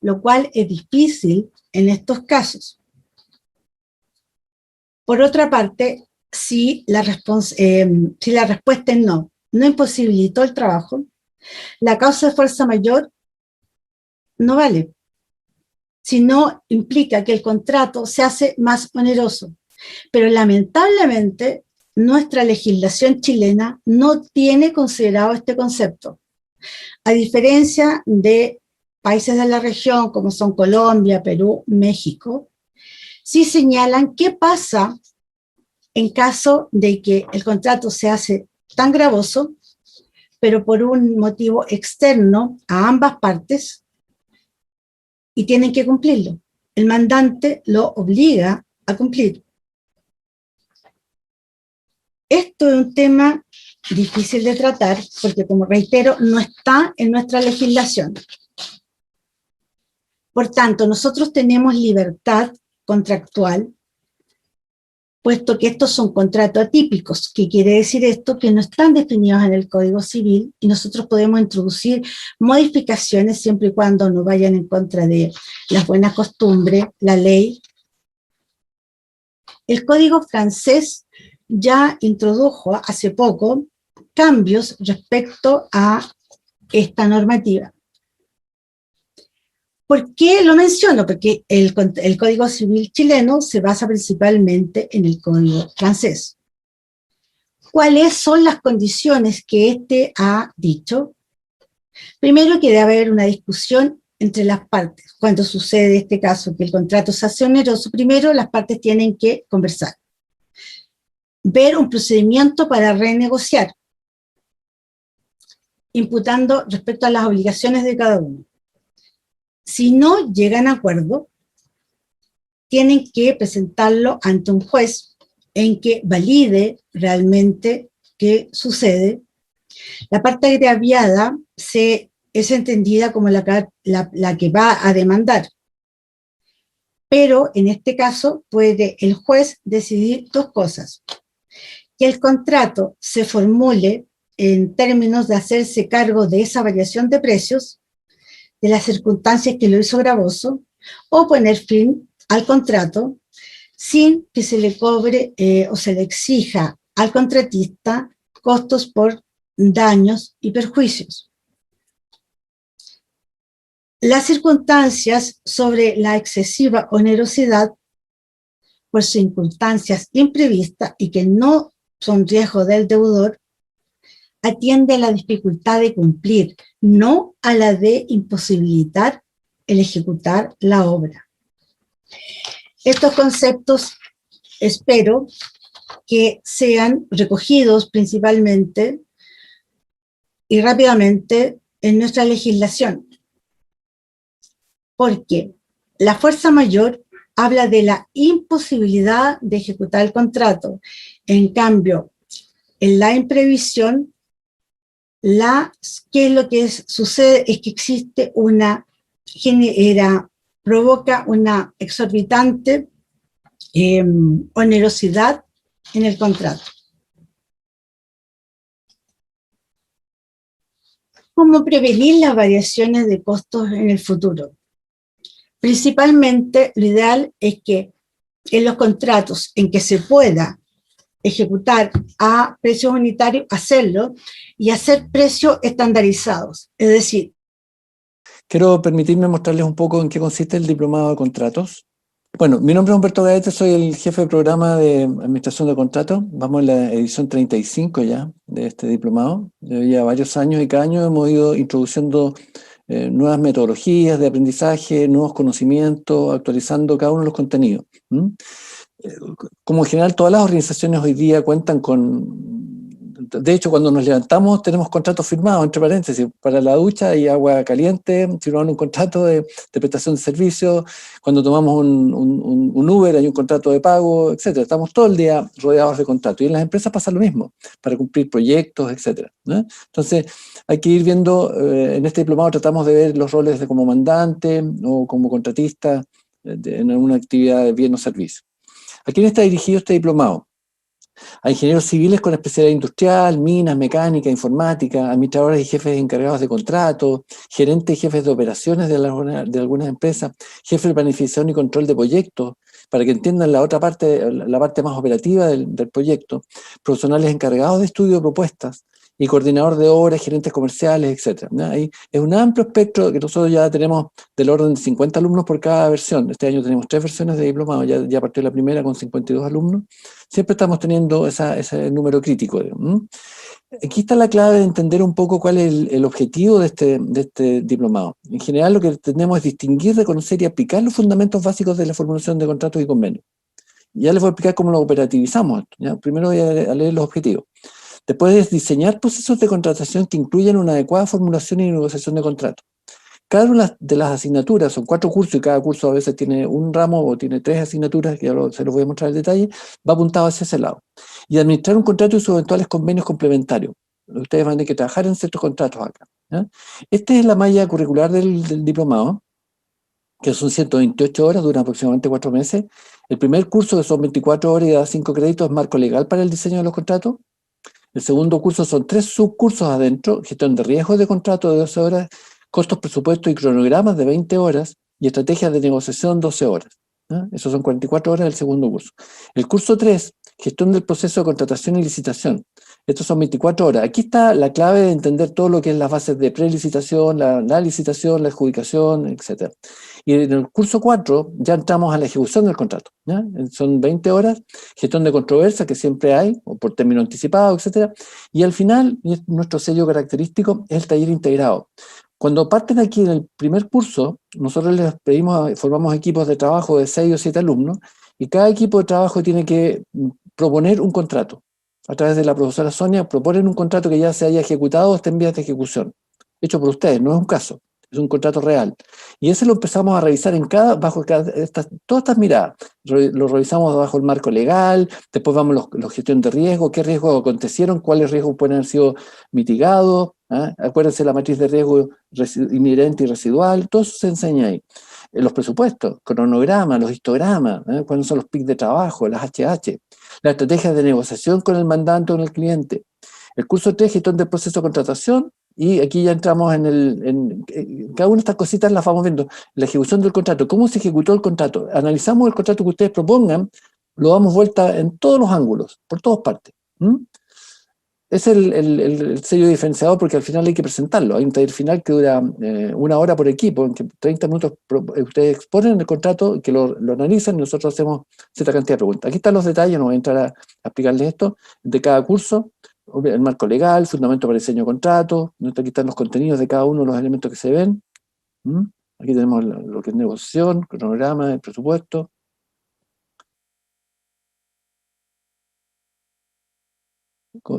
Speaker 1: lo cual es difícil en estos casos. Por otra parte, si la respuesta es no imposibilitó el trabajo, la causa de fuerza mayor no vale, sino implica que el contrato se hace más oneroso. Pero lamentablemente nuestra legislación chilena no tiene considerado este concepto. A diferencia de países de la región como son Colombia, Perú, México, sí señalan qué pasa en caso de que el contrato se hace tan gravoso, pero por un motivo externo a ambas partes, y tienen que cumplirlo. El mandante lo obliga a cumplir. Esto es un tema difícil de tratar, porque como reitero, no está en nuestra legislación. Por tanto, nosotros tenemos libertad contractual, puesto que estos son contratos atípicos. ¿Qué quiere decir esto? Que no están definidos en el Código Civil y nosotros podemos introducir modificaciones siempre y cuando no vayan en contra de las buenas costumbres, la ley. El Código francés ya introdujo hace poco cambios respecto a esta normativa. ¿Por qué lo menciono? Porque el Código Civil chileno se basa principalmente en el Código francés. ¿Cuáles son las condiciones que éste ha dicho? Primero que debe haber una discusión entre las partes. Cuando sucede este caso que el contrato se hace oneroso, primero las partes tienen que conversar. Ver un procedimiento para renegociar, imputando respecto a las obligaciones de cada uno. Si no llegan a acuerdo, tienen que presentarlo ante un juez en que valide realmente qué sucede. La parte agraviada es entendida como la que va a demandar. Pero en este caso puede el juez decidir dos cosas. Que el contrato se formule en términos de hacerse cargo de esa variación de precios, de las circunstancias que lo hizo gravoso, o poner fin al contrato sin que se le cobre o se le exija al contratista costos por daños y perjuicios. Las circunstancias sobre la excesiva onerosidad por circunstancias imprevistas y que no son riesgo del deudor, atiende a la dificultad de cumplir, no a la de imposibilitar el ejecutar la obra. Estos conceptos espero que sean recogidos principalmente y rápidamente en nuestra legislación, porque la fuerza mayor habla de la imposibilidad de ejecutar el contrato. En cambio, en la imprevisión, ¿qué es lo que sucede? Es que existe provoca una exorbitante onerosidad en el contrato. ¿Cómo prevenir las variaciones de costos en el futuro? Principalmente, lo ideal es que en los contratos en que se pueda ejecutar a precios unitarios, hacerlo y hacer precios estandarizados. Es decir,
Speaker 2: quiero permitirme mostrarles un poco en qué consiste el diplomado de contratos. Bueno, mi nombre es Humberto Gaete, soy el jefe de programa de administración de contratos. Vamos en la edición 35 ya de este diplomado. Ya varios años y cada año hemos ido introduciendo nuevas metodologías de aprendizaje, nuevos conocimientos, actualizando cada uno de los contenidos. Como en general todas las organizaciones hoy día cuentan con... De hecho, cuando nos levantamos tenemos contratos firmados, entre paréntesis, para la ducha y agua caliente, firmamos un contrato de prestación de servicios, cuando tomamos un Uber hay un contrato de pago, etc. Estamos todo el día rodeados de contratos. Y en las empresas pasa lo mismo, para cumplir proyectos, etc. ¿no? Entonces, hay que ir viendo, en este diplomado tratamos de ver los roles de como mandante o como contratista en alguna actividad de bien o servicio. ¿A quién está dirigido este diplomado? A ingenieros civiles con especialidad industrial, minas, mecánica, informática, administradores y jefes encargados de contratos, gerentes y jefes de operaciones de algunas empresas, jefes de planificación y control de proyectos, para que entiendan la otra parte, la parte más operativa del proyecto, profesionales encargados de estudio de propuestas, y coordinador de obras, gerentes comerciales, etc. Ahí es un amplio espectro que nosotros ya tenemos del orden de 50 alumnos por cada versión. Este año tenemos 3 versiones de diplomado, ya partió la primera con 52 alumnos. Siempre estamos teniendo ese número crítico. Aquí está la clave de entender un poco cuál es el objetivo de este diplomado. En general lo que tenemos es distinguir, reconocer y aplicar los fundamentos básicos de la formulación de contratos y convenios. Ya les voy a explicar cómo lo operativizamos. ¿Ya? Primero voy a leer los objetivos. Después es diseñar procesos de contratación que incluyan una adecuada formulación y negociación de contratos. Cada una de las asignaturas, son 4 cursos y cada curso a veces tiene un ramo o tiene 3 asignaturas, que se los voy a mostrar en detalle, va apuntado hacia ese lado. Y administrar un contrato y sus eventuales convenios complementarios. Ustedes van a tener que trabajar en ciertos contratos acá. ¿Ya? Esta es la malla curricular del diplomado, que son 128 horas, duran aproximadamente 4 meses. El primer curso, que son 24 horas y da 5 créditos, es marco legal para el diseño de los contratos. El segundo curso son 3 subcursos adentro, gestión de riesgos de contrato de 12 horas, costos, presupuestos y cronogramas de 20 horas, y estrategias de negociación 12 horas. Eso son 44 horas del segundo curso. El curso 3, gestión del proceso de contratación y licitación. Estos son 24 horas. Aquí está la clave de entender todo lo que es las bases de prelicitación, la licitación, la adjudicación, etc. Y en el curso 4 ya entramos a la ejecución del contrato, ¿ya? Son 20 horas, gestión de controversia, que siempre hay, o por término anticipado, etc. Y al final, y es nuestro sello característico, es el taller integrado. Cuando parten aquí en el primer curso, nosotros les pedimos, formamos equipos de trabajo de 6 o 7 alumnos, y cada equipo de trabajo tiene que proponer un contrato. A través de la profesora Sonia, proponen un contrato que ya se haya ejecutado o esté en vías de ejecución. Hecho por ustedes, no es un caso, es un contrato real. Y ese lo empezamos a revisar todas estas miradas. Lo revisamos bajo el marco legal, después vamos a la gestión de riesgo, qué riesgos acontecieron, cuáles riesgos pueden haber sido mitigados. Acuérdense la matriz de riesgo inherente y residual, todo eso se enseña ahí. Los presupuestos, cronogramas, los histogramas, cuáles son los PIC de trabajo, las HH, la estrategia de negociación con el mandante o con el cliente. El curso 3, gestión del proceso de contratación, y aquí ya entramos en cada una de estas cositas las vamos viendo. La ejecución del contrato, cómo se ejecutó el contrato. Analizamos el contrato que ustedes propongan, lo damos vuelta en todos los ángulos, por todas partes. Es el sello diferenciador, porque al final hay que presentarlo. Hay un taller final que dura 1 hora por equipo, en que 30 minutos ustedes exponen el contrato, que lo analizan y nosotros hacemos cierta cantidad de preguntas. Aquí están los detalles, no voy a entrar a explicarles esto, de cada curso, el marco legal, fundamento para el diseño de contrato, aquí están los contenidos de cada uno de los elementos que se ven. Aquí tenemos lo que es negociación, cronograma, el presupuesto.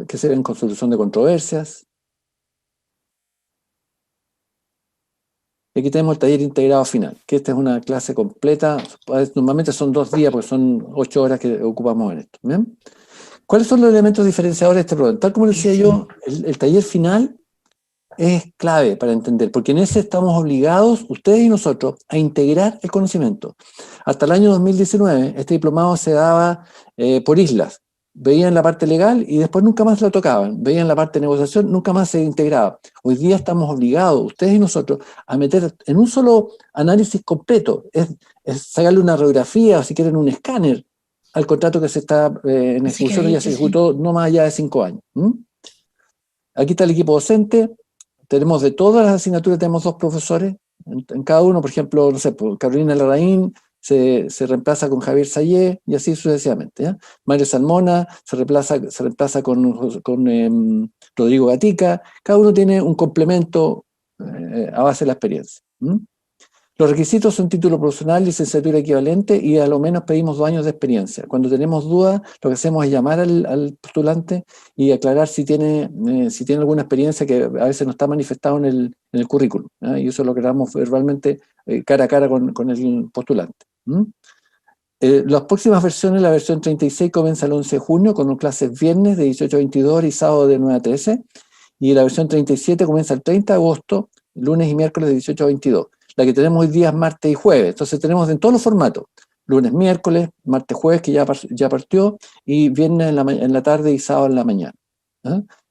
Speaker 2: Que se ven con solución de controversias. Y aquí tenemos el taller integrado final, que esta es una clase completa. Normalmente son 2 días, porque son 8 horas que ocupamos en esto. ¿Bien? ¿Cuáles son los elementos diferenciadores de este programa? Tal como decía yo, el taller final es clave para entender, porque en ese estamos obligados, ustedes y nosotros, a integrar el conocimiento. Hasta el año 2019, este diplomado se daba por islas. Veían la parte legal y después nunca más la tocaban. Veían la parte de negociación, nunca más se integraba. Hoy día estamos obligados, ustedes y nosotros, a meter en un solo análisis completo. Es sacarle una radiografía, o si quieren un escáner, al contrato que se está en ejecución y ya se ejecutó no más allá de 5 años. Aquí está el equipo docente. Tenemos de todas las asignaturas, tenemos 2 profesores. En cada uno, por ejemplo, no sé, Carolina Larraín se reemplaza con Javier Sayé y así sucesivamente. ¿Ya? Mario Salmona se reemplaza con Rodrigo Gatica. Cada uno tiene un complemento a base de la experiencia. Los requisitos son título profesional, licenciatura equivalente y a lo menos pedimos 2 años de experiencia. Cuando tenemos dudas, lo que hacemos es llamar al postulante y aclarar si tiene alguna experiencia que a veces no está manifestado en el currículum. Y eso lo creamos verbalmente cara a cara con el postulante. Las próximas versiones, la versión 36 comienza el 11 de junio con clases viernes de 18 a 22 y sábado de 9 a 13. Y la versión 37 comienza el 30 de agosto, lunes y miércoles de 18 a 22. La que tenemos hoy día es martes y jueves. Entonces tenemos en todos los formatos. Lunes, miércoles, martes, jueves, que ya partió, y viernes en la tarde y sábado en la mañana.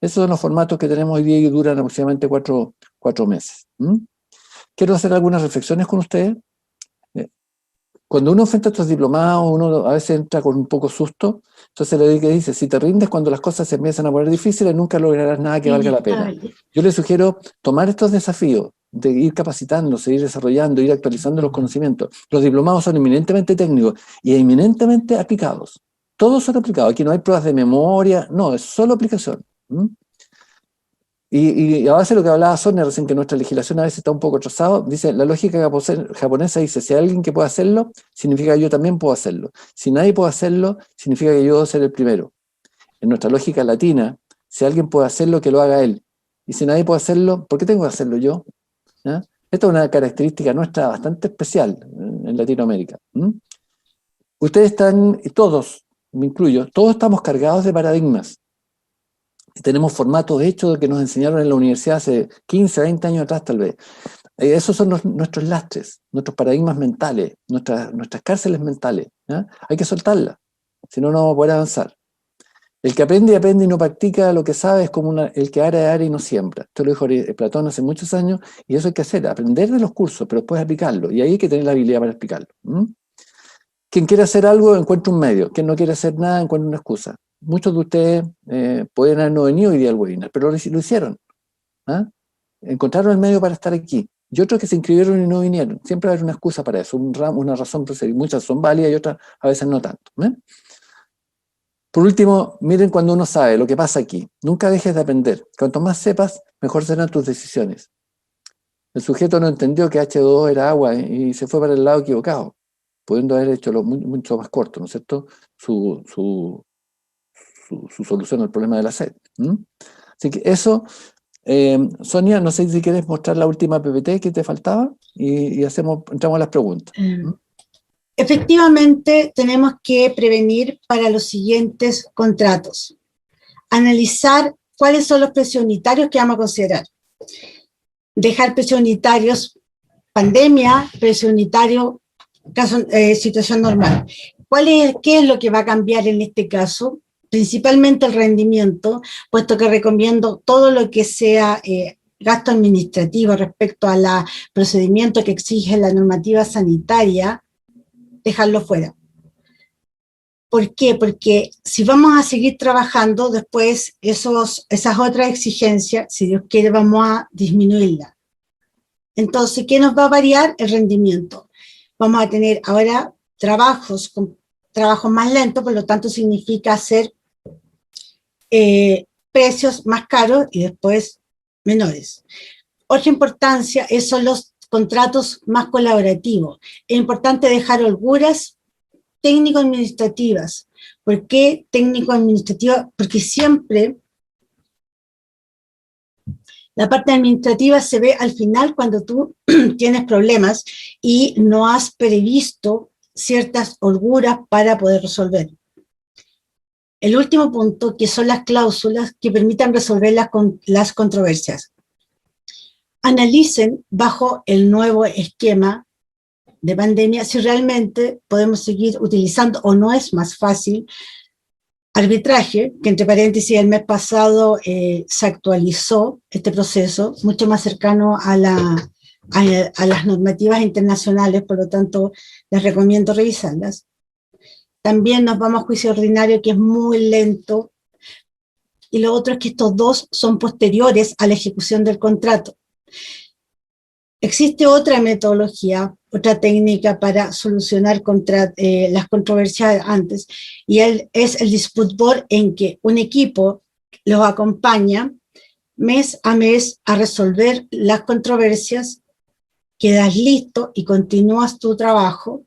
Speaker 2: Esos son los formatos que tenemos hoy día y duran aproximadamente 4 meses. Quiero hacer algunas reflexiones con ustedes. Cuando uno enfrenta estos diplomados, uno a veces entra con un poco susto. Entonces le dice, si te rindes cuando las cosas se empiezan a poner difíciles, nunca lograrás nada que valga la pena. Yo les sugiero tomar estos desafíos de ir capacitándose, ir desarrollando, ir actualizando los conocimientos. Los diplomados son eminentemente técnicos y eminentemente aplicados. Todos son aplicados. Aquí no hay pruebas de memoria, no, es solo aplicación. Y a base de lo que hablaba Sonia recién, que nuestra legislación a veces está un poco atrasada, dice, la lógica japonesa dice, si hay alguien que puede hacerlo, significa que yo también puedo hacerlo. Si nadie puede hacerlo, significa que yo debo ser el primero. En nuestra lógica latina, si alguien puede hacerlo, que lo haga él. Y si nadie puede hacerlo, ¿por qué tengo que hacerlo yo? ¿Ya? Esta es una característica nuestra bastante especial en Latinoamérica. Ustedes están, todos, me incluyo, todos estamos cargados de paradigmas. Tenemos formatos hechos que nos enseñaron en la universidad hace 15, 20 años atrás tal vez. Esos son nuestros lastres, nuestros paradigmas mentales, nuestras cárceles mentales. ¿Ya? Hay que soltarlas, si no, no vamos a poder avanzar. El que aprende y no practica lo que sabe es como el que ara y no siembra. Esto lo dijo Platón hace muchos años, y eso hay que hacer, aprender de los cursos, pero después aplicarlo, y ahí hay que tener la habilidad para explicarlo. Quien quiere hacer algo encuentra un medio, quien no quiere hacer nada encuentra una excusa. Muchos de ustedes pueden haber no venido hoy día al webinar, pero lo hicieron. ¿Ah? Encontraron el medio para estar aquí. Y otros que se inscribieron y no vinieron. Siempre va a haber una excusa para eso, una razón. Muchas son válidas y otras a veces no tanto. Por último, miren cuando uno sabe lo que pasa aquí. Nunca dejes de aprender. Cuanto más sepas, mejor serán tus decisiones. El sujeto no entendió que H2O era agua y se fue para el lado equivocado, pudiendo haber hecho mucho más corto, ¿no es cierto?, su solución al problema de la sed. Así que eso, Sonia, no sé si quieres mostrar la última PPT que te faltaba y entramos a las preguntas.
Speaker 1: Efectivamente, tenemos que prevenir para los siguientes contratos. Analizar cuáles son los precios unitarios que vamos a considerar. Dejar precios unitarios pandemia, precio unitario, situación normal. ¿Qué es lo que va a cambiar en este caso? Principalmente el rendimiento, puesto que recomiendo todo lo que sea gasto administrativo respecto a los procedimientos que exige la normativa sanitaria, dejarlo fuera. ¿Por qué? Porque si vamos a seguir trabajando, después esas otras exigencias, si Dios quiere, vamos a disminuirlas. Entonces, ¿qué nos va a variar? El rendimiento. Vamos a tener ahora trabajos más lentos, por lo tanto significa hacer precios más caros y después menores. Otra importancia son los contratos más colaborativos. Es importante dejar holguras técnico-administrativas. ¿Por qué técnico-administrativa? Porque siempre la parte administrativa se ve al final cuando tú tienes problemas y no has previsto ciertas holguras para poder resolver. El último punto, que son las cláusulas que permitan resolver las controversias. Analicen bajo el nuevo esquema de pandemia si realmente podemos seguir utilizando o no es más fácil arbitraje, que entre paréntesis el mes pasado se actualizó este proceso, mucho más cercano a las normativas internacionales, por lo tanto les recomiendo revisarlas. También nos vamos a juicio ordinario, que es muy lento, y lo otro es que estos dos son posteriores a la ejecución del contrato. Existe otra metodología, otra técnica para solucionar las controversias antes, y es el dispute board, en que un equipo los acompaña mes a mes a resolver las controversias, quedas listo y continúas tu trabajo.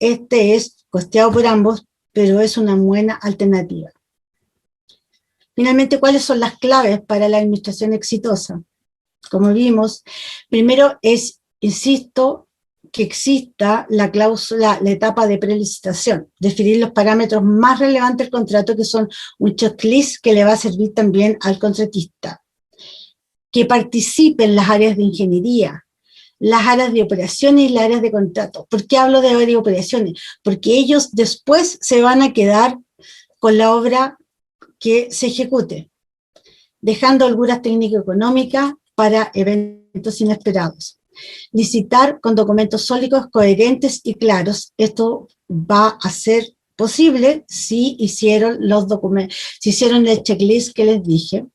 Speaker 1: Este es costeado por ambos, pero es una buena alternativa. Finalmente, ¿cuáles son las claves para la administración exitosa? Como vimos, primero es, insisto, que exista la cláusula, la etapa de prelicitación, definir los parámetros más relevantes del contrato, que son un checklist que le va a servir también al contratista. Que participen las áreas de ingeniería, las áreas de operaciones y las áreas de contrato. ¿Por qué hablo de áreas de operaciones? Porque ellos después se van a quedar con la obra que se ejecute, dejando holguras técnico-económicas para eventos inesperados. Licitar con documentos sólidos, coherentes y claros. Esto va a ser posible si hicieron si hicieron el checklist que les dije.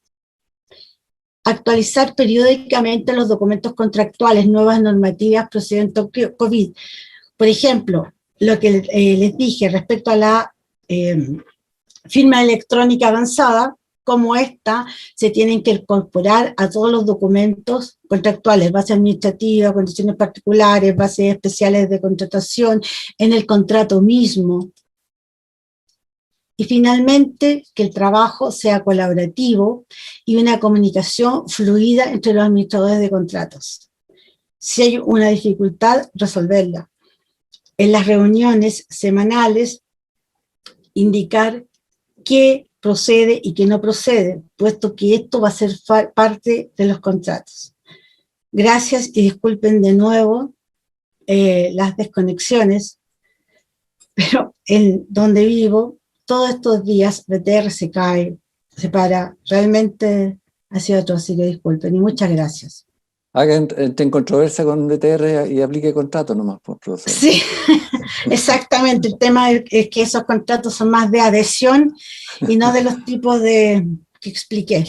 Speaker 1: Actualizar periódicamente los documentos contractuales, nuevas normativas procedentes COVID. Por ejemplo, lo que les dije respecto a la firma electrónica avanzada, como esta, se tienen que incorporar a todos los documentos contractuales, bases administrativas, condiciones particulares, bases especiales de contratación, en el contrato mismo. Y finalmente, que el trabajo sea colaborativo y una comunicación fluida entre los administradores de contratos. Si hay una dificultad, resolverla. En las reuniones semanales, indicar qué procede y qué no procede, puesto que esto va a ser parte de los contratos. Gracias y disculpen de nuevo las desconexiones, pero en donde vivo, todos estos días BTR se cae, se para, realmente ha sido otro, así que disculpen y muchas gracias.
Speaker 2: Entre en controversia con DTR y aplique contrato nomás, pues, profesor.
Speaker 1: Sí, exactamente. El tema es que esos contratos son más de adhesión y no de los tipos de que expliqué.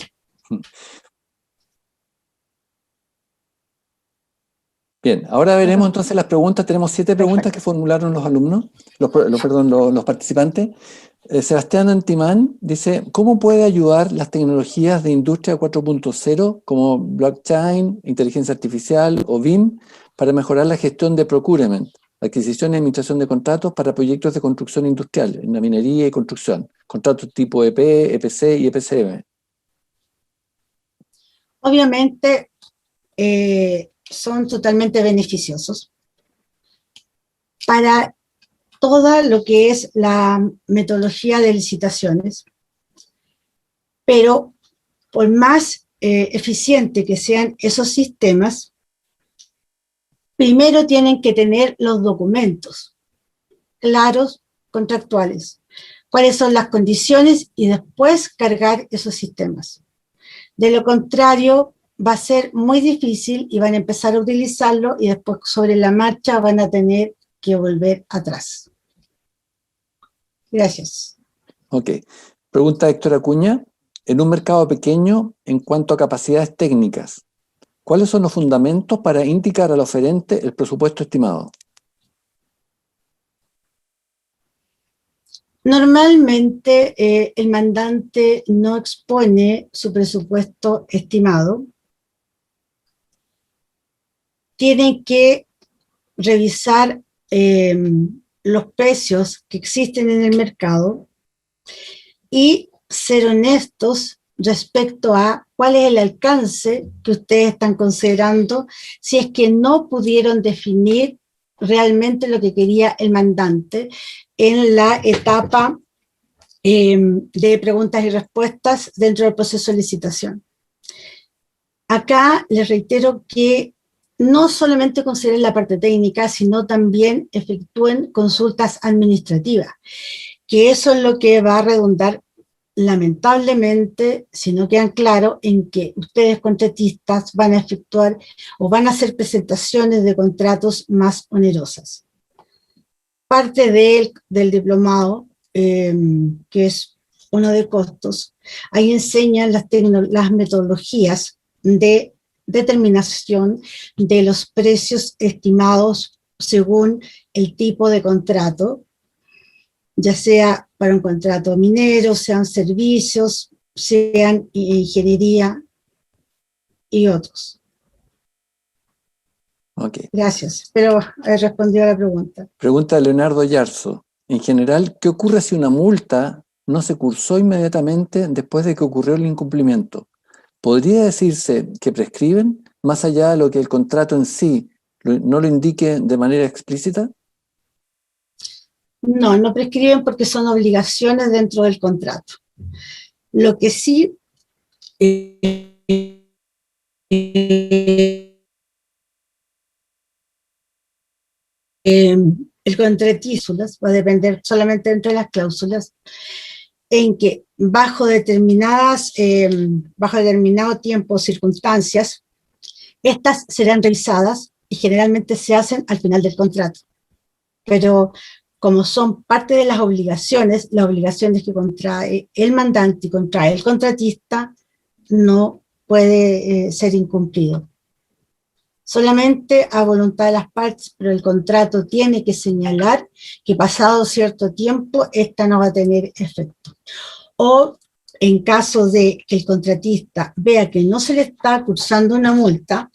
Speaker 2: Bien, ahora veremos entonces las preguntas. Tenemos 7 preguntas
Speaker 1: Perfecto.
Speaker 2: que formularon los alumnos, los participantes. Sebastián Antimán dice, ¿cómo puede ayudar las tecnologías de industria 4.0 como blockchain, inteligencia artificial o BIM para mejorar la gestión de procurement, adquisición y administración de contratos para proyectos de construcción industrial, en la minería y construcción, contratos tipo EP, EPC y EPCM?
Speaker 1: Obviamente son totalmente beneficiosos para toda lo que es la metodología de licitaciones, pero por más eficiente que sean esos sistemas, primero tienen que tener los documentos claros, contractuales, cuáles son las condiciones y después cargar esos sistemas. De lo contrario, va a ser muy difícil y van a empezar a utilizarlo y después sobre la marcha van a tener que volver atrás. Gracias.
Speaker 2: Ok. Pregunta Héctor Acuña. En un mercado pequeño, en cuanto a capacidades técnicas, ¿cuáles son los fundamentos para indicar al oferente el presupuesto estimado?
Speaker 1: Normalmente el mandante no expone su presupuesto estimado. Tienen que revisar los precios que existen en el mercado y ser honestos respecto a cuál es el alcance que ustedes están considerando si es que no pudieron definir realmente lo que quería el mandante en la etapa de preguntas y respuestas dentro del proceso de licitación. Acá les reitero que no solamente consideren la parte técnica, sino también efectúen consultas administrativas, que eso es lo que va a redundar lamentablemente, si no quedan claros, en que ustedes contratistas van a efectuar o van a hacer presentaciones de contratos más onerosas. Parte del diplomado, que es uno de costos, ahí enseñan las metodologías de determinación de los precios estimados según el tipo de contrato, ya sea para un contrato minero, sean servicios, sean ingeniería y otros.
Speaker 2: Okay.
Speaker 1: Gracias, espero haber respondido a la pregunta.
Speaker 2: Pregunta de Leonardo Yarzo. En general, ¿qué ocurre si una multa no se cursó inmediatamente después de que ocurrió el incumplimiento? ¿Podría decirse que prescriben, más allá de lo que el contrato en sí no lo indique de manera explícita?
Speaker 1: No, no prescriben porque son obligaciones dentro del contrato. Lo que sí el contratista va a depender solamente dentro de las cláusulas en que bajo determinado tiempo o circunstancias, estas serán revisadas y generalmente se hacen al final del contrato. Pero como son parte de las obligaciones que contrae el mandante y contrae el contratista, no puede ser incumplido. Solamente a voluntad de las partes, pero el contrato tiene que señalar que pasado cierto tiempo, esta no va a tener efecto. O en caso de que el contratista vea que no se le está cursando una multa,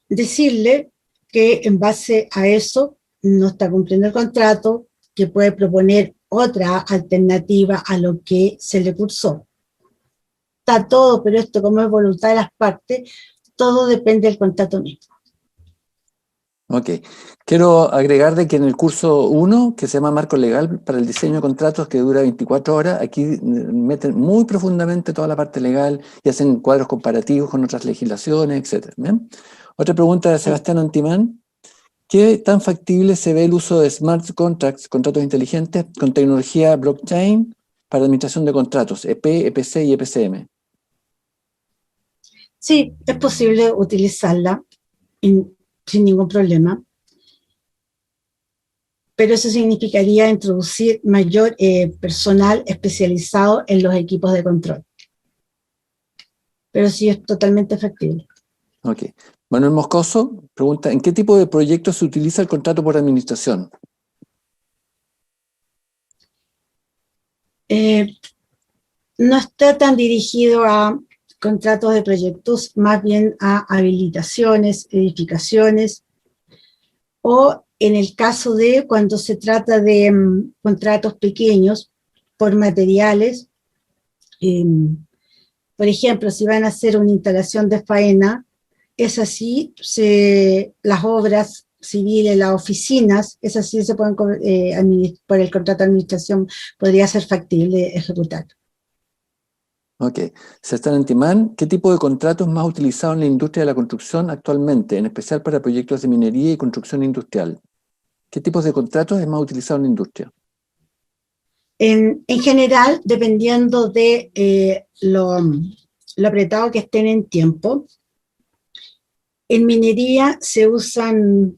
Speaker 1: decirle que en base a eso no está cumpliendo el contrato, que puede proponer otra alternativa a lo que se le cursó. Está todo, pero esto como es voluntad de las partes, todo depende del contrato mismo.
Speaker 2: Ok. Quiero agregar de que en el curso 1, que se llama Marco Legal para el diseño de contratos, que dura 24 horas, aquí meten muy profundamente toda la parte legal y hacen cuadros comparativos con otras legislaciones, etc. ¿Bien? Otra pregunta de Sebastián Antimán. ¿Qué tan factible se ve el uso de smart contracts, contratos inteligentes, con tecnología blockchain para administración de contratos, EP, EPC y EPCM?
Speaker 1: Sí, es posible utilizarla sin ningún problema, pero eso significaría introducir mayor personal especializado en los equipos de control. Pero sí es totalmente factible.
Speaker 2: Ok. Manuel Moscoso pregunta, ¿en qué tipo de proyectos se utiliza el contrato por administración?
Speaker 1: No está tan dirigido a contratos de proyectos, más bien a habilitaciones, edificaciones, o en el caso de cuando se trata de contratos pequeños por materiales, por ejemplo, si van a hacer una instalación de faena, es así, las obras civiles, las oficinas, es así, se pueden, por el contrato de administración podría ser factible ejecutar.
Speaker 2: Ok. César Antimán, ¿qué tipo de contrato es más utilizado en la industria de la construcción actualmente, en especial para proyectos de minería y construcción industrial? ¿Qué tipos de contratos es más utilizado en la industria?
Speaker 1: En general, dependiendo de lo apretado que estén en tiempo, en minería se usan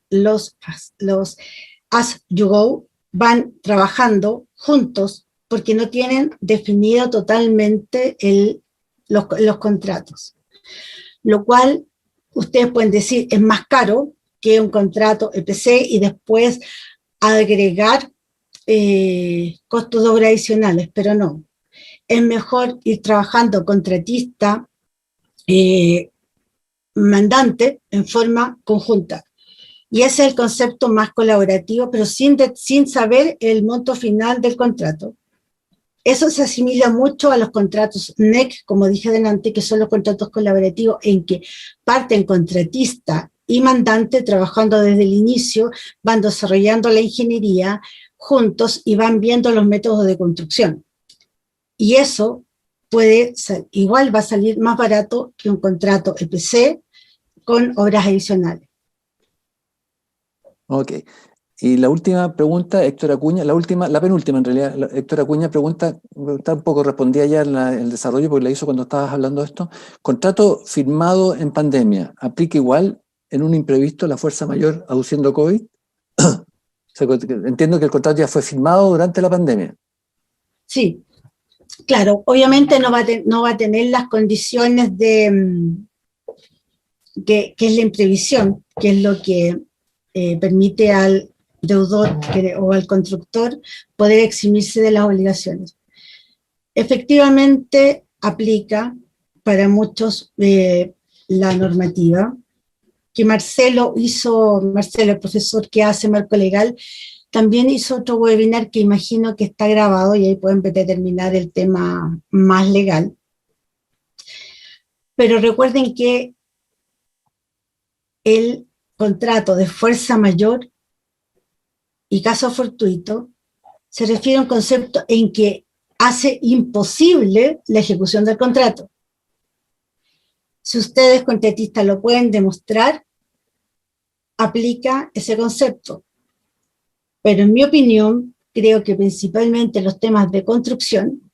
Speaker 1: los as you go, van trabajando juntos porque no tienen definido totalmente los contratos. Lo cual, ustedes pueden decir, es más caro que un contrato EPC y después agregar costos de obra adicionales, pero no. Es mejor ir trabajando contratista, mandante en forma conjunta. Y ese es el concepto más colaborativo, pero sin saber el monto final del contrato. Eso se asimila mucho a los contratos NEC, como dije delante, que son los contratos colaborativos en que parten contratista y mandante trabajando desde el inicio, van desarrollando la ingeniería juntos y van viendo los métodos de construcción. Y eso igual va a salir más barato que un contrato EPC con obras adicionales.
Speaker 2: Ok. Y la última pregunta, Héctor Acuña, la penúltima en realidad, Héctor Acuña pregunta, está un poco respondía ya en el desarrollo porque la hizo cuando estabas hablando de esto. Contrato firmado en pandemia, ¿aplica igual en un imprevisto la fuerza mayor aduciendo COVID? O sea, entiendo que el contrato ya fue firmado durante la pandemia.
Speaker 1: Sí, claro, obviamente no va a tener las condiciones que es la imprevisión, que es lo que permite al deudor o al constructor poder eximirse de las obligaciones. Efectivamente, aplica para muchos la normativa que Marcelo, el profesor que hace marco legal, también hizo otro webinar que imagino que está grabado y ahí pueden determinar el tema más legal. Pero recuerden que el contrato de fuerza mayor y caso fortuito se refiere a un concepto en que hace imposible la ejecución del contrato. Si ustedes contratistas lo pueden demostrar, aplica ese concepto. Pero en mi opinión, creo que principalmente en los temas de construcción,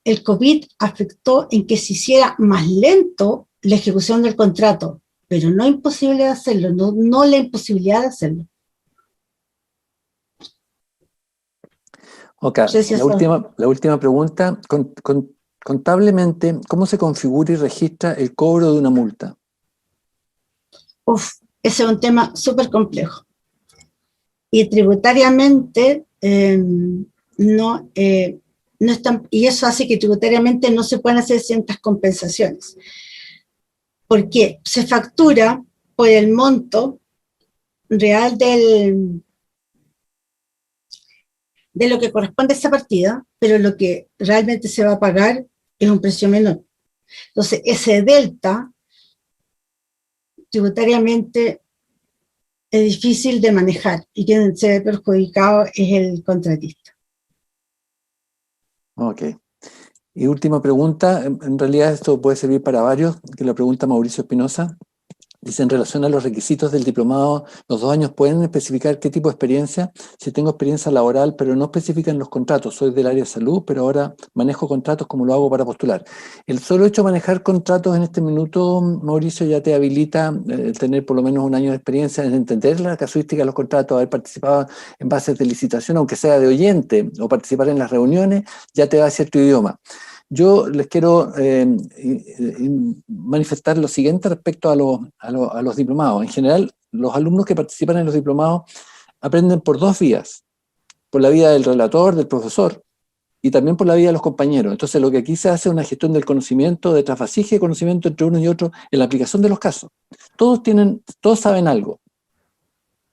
Speaker 1: el COVID afectó en que se hiciera más lento la ejecución del contrato, pero no imposible de hacerlo, no la imposibilidad de hacerlo.
Speaker 2: Ok,
Speaker 1: No sé si
Speaker 2: la última pregunta, contablemente, ¿cómo se configura y registra el cobro de una multa?
Speaker 1: Ese es un tema súper complejo. Y tributariamente no están, y eso hace que tributariamente no se puedan hacer ciertas compensaciones. Porque se factura por el monto real de lo que corresponde a esa partida, pero lo que realmente se va a pagar es un precio menor. Entonces, ese delta tributariamente es difícil de manejar y quien se ve perjudicado es el contratista.
Speaker 2: Ok. Y última pregunta, en realidad esto puede servir para varios, que la pregunta Mauricio Espinosa. Dice, en relación a los requisitos del diplomado, los 2 años pueden especificar qué tipo de experiencia. Si tengo experiencia laboral, pero no especifican los contratos. Soy del área de salud, pero ahora manejo contratos como lo hago para postular. El solo hecho de manejar contratos en este minuto, Mauricio, ya te habilita tener por lo menos 1 año de experiencia en entender la casuística de los contratos, haber participado en bases de licitación, aunque sea de oyente, o participar en las reuniones, ya te da cierto idioma. Yo les quiero manifestar lo siguiente respecto a los diplomados. En general, los alumnos que participan en los diplomados aprenden por 2 vías, por la vía del relator, del profesor, y también por la vía de los compañeros. Entonces, lo que aquí se hace es una gestión del conocimiento, de trasvasije de conocimiento entre uno y otro en la aplicación de los casos. Todos saben algo,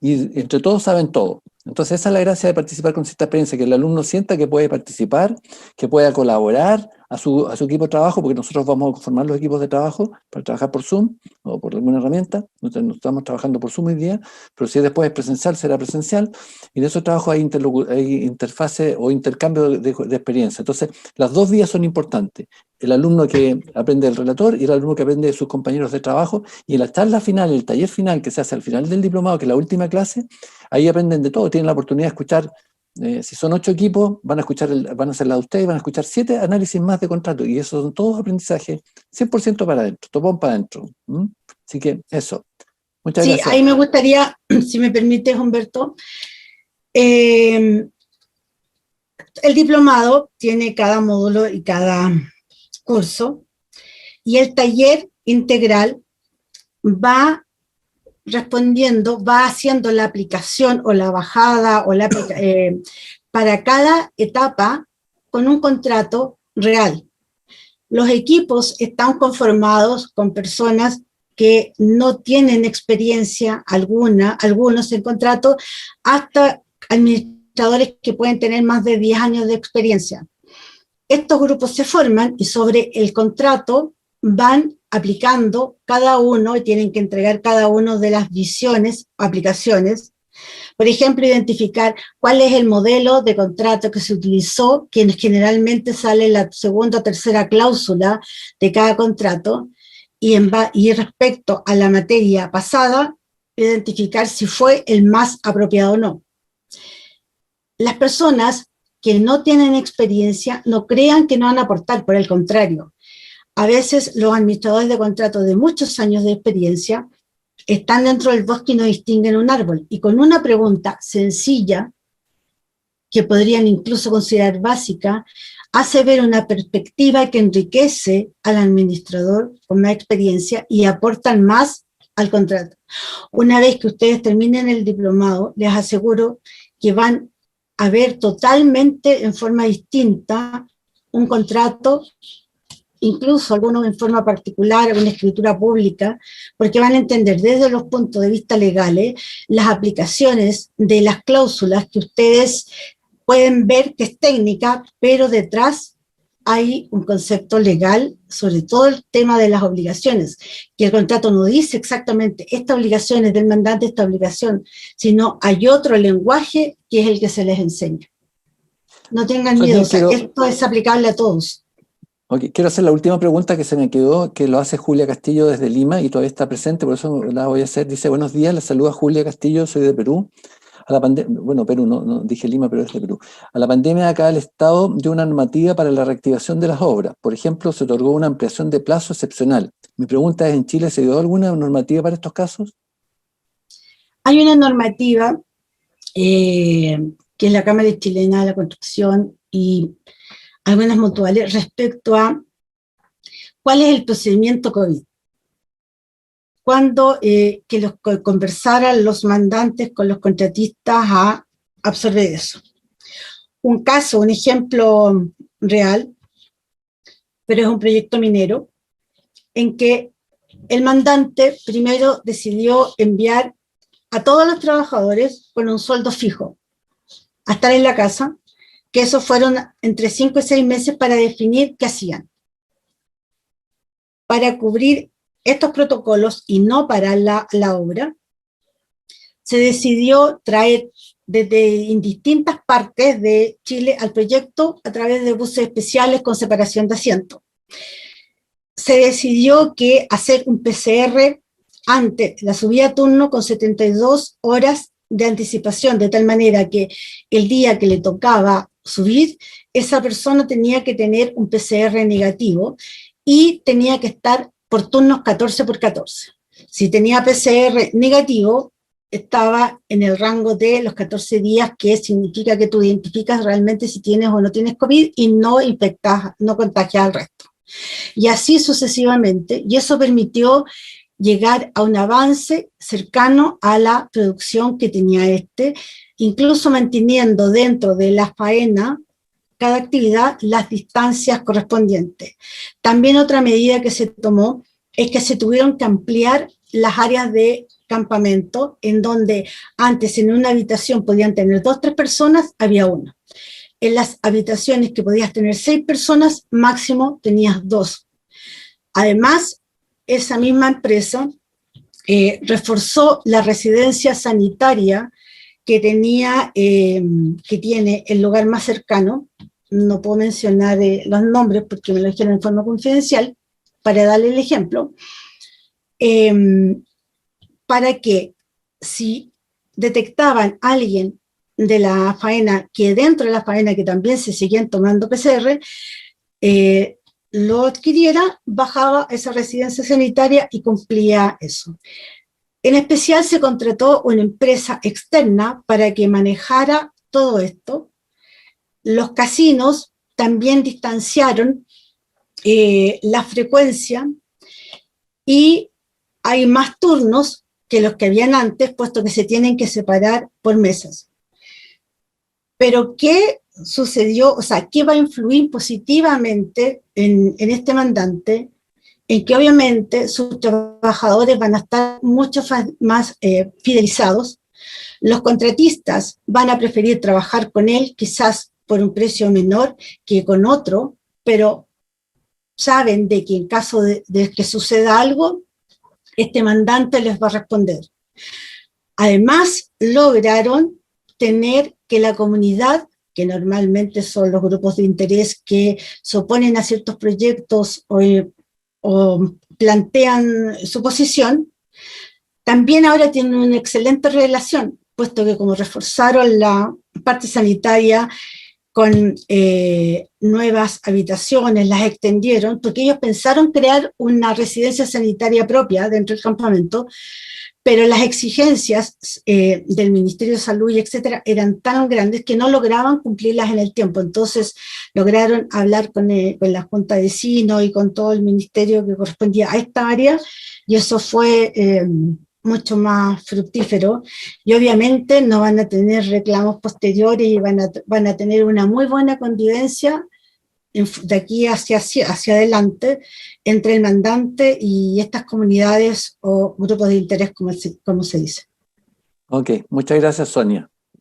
Speaker 2: y entre todos saben todo. Entonces, esa es la gracia de participar con cierta experiencia, que el alumno sienta que puede participar, que pueda colaborar a su equipo de trabajo, porque nosotros vamos a conformar los equipos de trabajo para trabajar por Zoom o por alguna herramienta. No estamos trabajando por Zoom hoy día, pero si después es presencial, será presencial, y en esos trabajos hay interfase o intercambio de experiencia. Entonces, las 2 vías son importantes. El alumno que aprende del relator y el alumno que aprende de sus compañeros de trabajo, y en la charla final, el taller final que se hace al final del diplomado, que es la última clase, ahí aprenden de todo, tienen la oportunidad de escuchar, si son 8 equipos, van a hacer la de ustedes, van a escuchar 7 análisis más de contrato, y esos son todos aprendizajes 100% para adentro, topón para adentro. Así que eso. Muchas
Speaker 1: Sí,
Speaker 2: gracias.
Speaker 1: ahí me gustaría, si me permites, Humberto, el diplomado tiene cada módulo y cada curso, y el taller integral va respondiendo, va haciendo la aplicación o la bajada o para cada etapa con un contrato real. Los equipos están conformados con personas que no tienen experiencia alguna, algunos en contrato, hasta administradores que pueden tener más de 10 años de experiencia. Estos grupos se forman y sobre el contrato van aplicando cada uno y tienen que entregar cada uno de las visiones o aplicaciones. Por ejemplo, identificar cuál es el modelo de contrato que se utilizó, que generalmente sale en la segunda o tercera cláusula de cada contrato, y respecto a la materia pasada, identificar si fue el más apropiado o no. Las personas que no tienen experiencia no crean que no van a aportar, por el contrario. A veces los administradores de contratos de muchos años de experiencia están dentro del bosque y no distinguen un árbol. Y con una pregunta sencilla, que podrían incluso considerar básica, hace ver una perspectiva que enriquece al administrador con más experiencia y aportan más al contrato. Una vez que ustedes terminen el diplomado, les aseguro que van a ver totalmente en forma distinta un contrato, incluso algunos en forma particular, una escritura pública, porque van a entender desde los puntos de vista legales las aplicaciones de las cláusulas que ustedes pueden ver que es técnica, pero detrás hay un concepto legal, sobre todo el tema de las obligaciones, que el contrato no dice exactamente esta obligación es del mandante, esta obligación, sino hay otro lenguaje que es el que se les enseña. No tengan miedo, esto es aplicable a todos.
Speaker 2: Okay. Quiero hacer la última pregunta que se me quedó, que lo hace Julia Castillo desde Lima y todavía está presente, por eso la voy a hacer. Dice, buenos días, les saluda Julia Castillo, soy de Perú. A la pandemia, bueno, Perú, no dije Lima, pero es de Perú. A la pandemia acá el Estado dio una normativa para la reactivación de las obras. Por ejemplo, se otorgó una ampliación de plazo excepcional. Mi pregunta es, ¿en Chile se dio alguna normativa para estos casos?
Speaker 1: Hay una normativa que es la Cámara Chilena de la Construcción y algunas mutuales respecto a cuál es el procedimiento COVID. Cuando conversaran los mandantes con los contratistas a absorber eso. Un caso, un ejemplo real, pero es un proyecto minero, en que el mandante primero decidió enviar a todos los trabajadores con un sueldo fijo a estar en la casa, que esos fueron entre 5 y 6 meses para definir qué hacían. Para cubrir estos protocolos y no para la obra, se decidió traer desde distintas partes de Chile al proyecto a través de buses especiales con separación de asientos. Se decidió que hacer un PCR antes, la subida a turno con 72 horas de anticipación, de tal manera que el día que le tocaba subir, esa persona tenía que tener un PCR negativo y tenía que estar por turnos 14 por 14. Si tenía PCR negativo, estaba en el rango de los 14 días, que significa que tú identificas realmente si tienes o no tienes COVID y no infectas, no contagias al resto. Y así sucesivamente, y eso permitió llegar a un avance cercano a la producción que tenía incluso manteniendo dentro de la faena, cada actividad, las distancias correspondientes. También otra medida que se tomó es que se tuvieron que ampliar las áreas de campamento, en donde antes en una habitación podían tener 2 o 3 personas, había una. En las habitaciones que podías tener 6 personas, máximo tenías 2. Además, esa misma empresa reforzó la residencia sanitaria que tiene el lugar más cercano. No puedo mencionar los nombres porque me lo dijeron en forma confidencial, para darle el ejemplo, para que si detectaban a alguien de la faena, que dentro de la faena que también se seguían tomando PCR, lo adquiriera, bajaba a esa residencia sanitaria y cumplía eso. En especial se contrató una empresa externa para que manejara todo esto. Los casinos también distanciaron la frecuencia y hay más turnos que los que habían antes, puesto que se tienen que separar por mesas. Pero ¿qué sucedió? O sea, ¿qué va a influir positivamente en este mandante? En que obviamente sus trabajadores van a estar mucho más fidelizados, los contratistas van a preferir trabajar con él quizás por un precio menor que con otro, pero saben de que en caso de que suceda algo, este mandante les va a responder. Además, lograron tener que la comunidad, que normalmente son los grupos de interés que se oponen a ciertos proyectos o plantean su posición, también ahora tienen una excelente relación, puesto que como reforzaron la parte sanitaria con nuevas habitaciones, las extendieron, porque ellos pensaron crear una residencia sanitaria propia dentro del campamento, pero las exigencias del Ministerio de Salud y etcétera eran tan grandes que no lograban cumplirlas en el tiempo. Entonces lograron hablar con la Junta de Vecinos y con todo el ministerio que correspondía a esta área, y eso fue mucho más fructífero, y obviamente no van a tener reclamos posteriores y van a tener una muy buena convivencia de aquí hacia adelante entre el mandante y estas comunidades o grupos de interés, como se dice.
Speaker 2: Ok, muchas gracias, Sonia.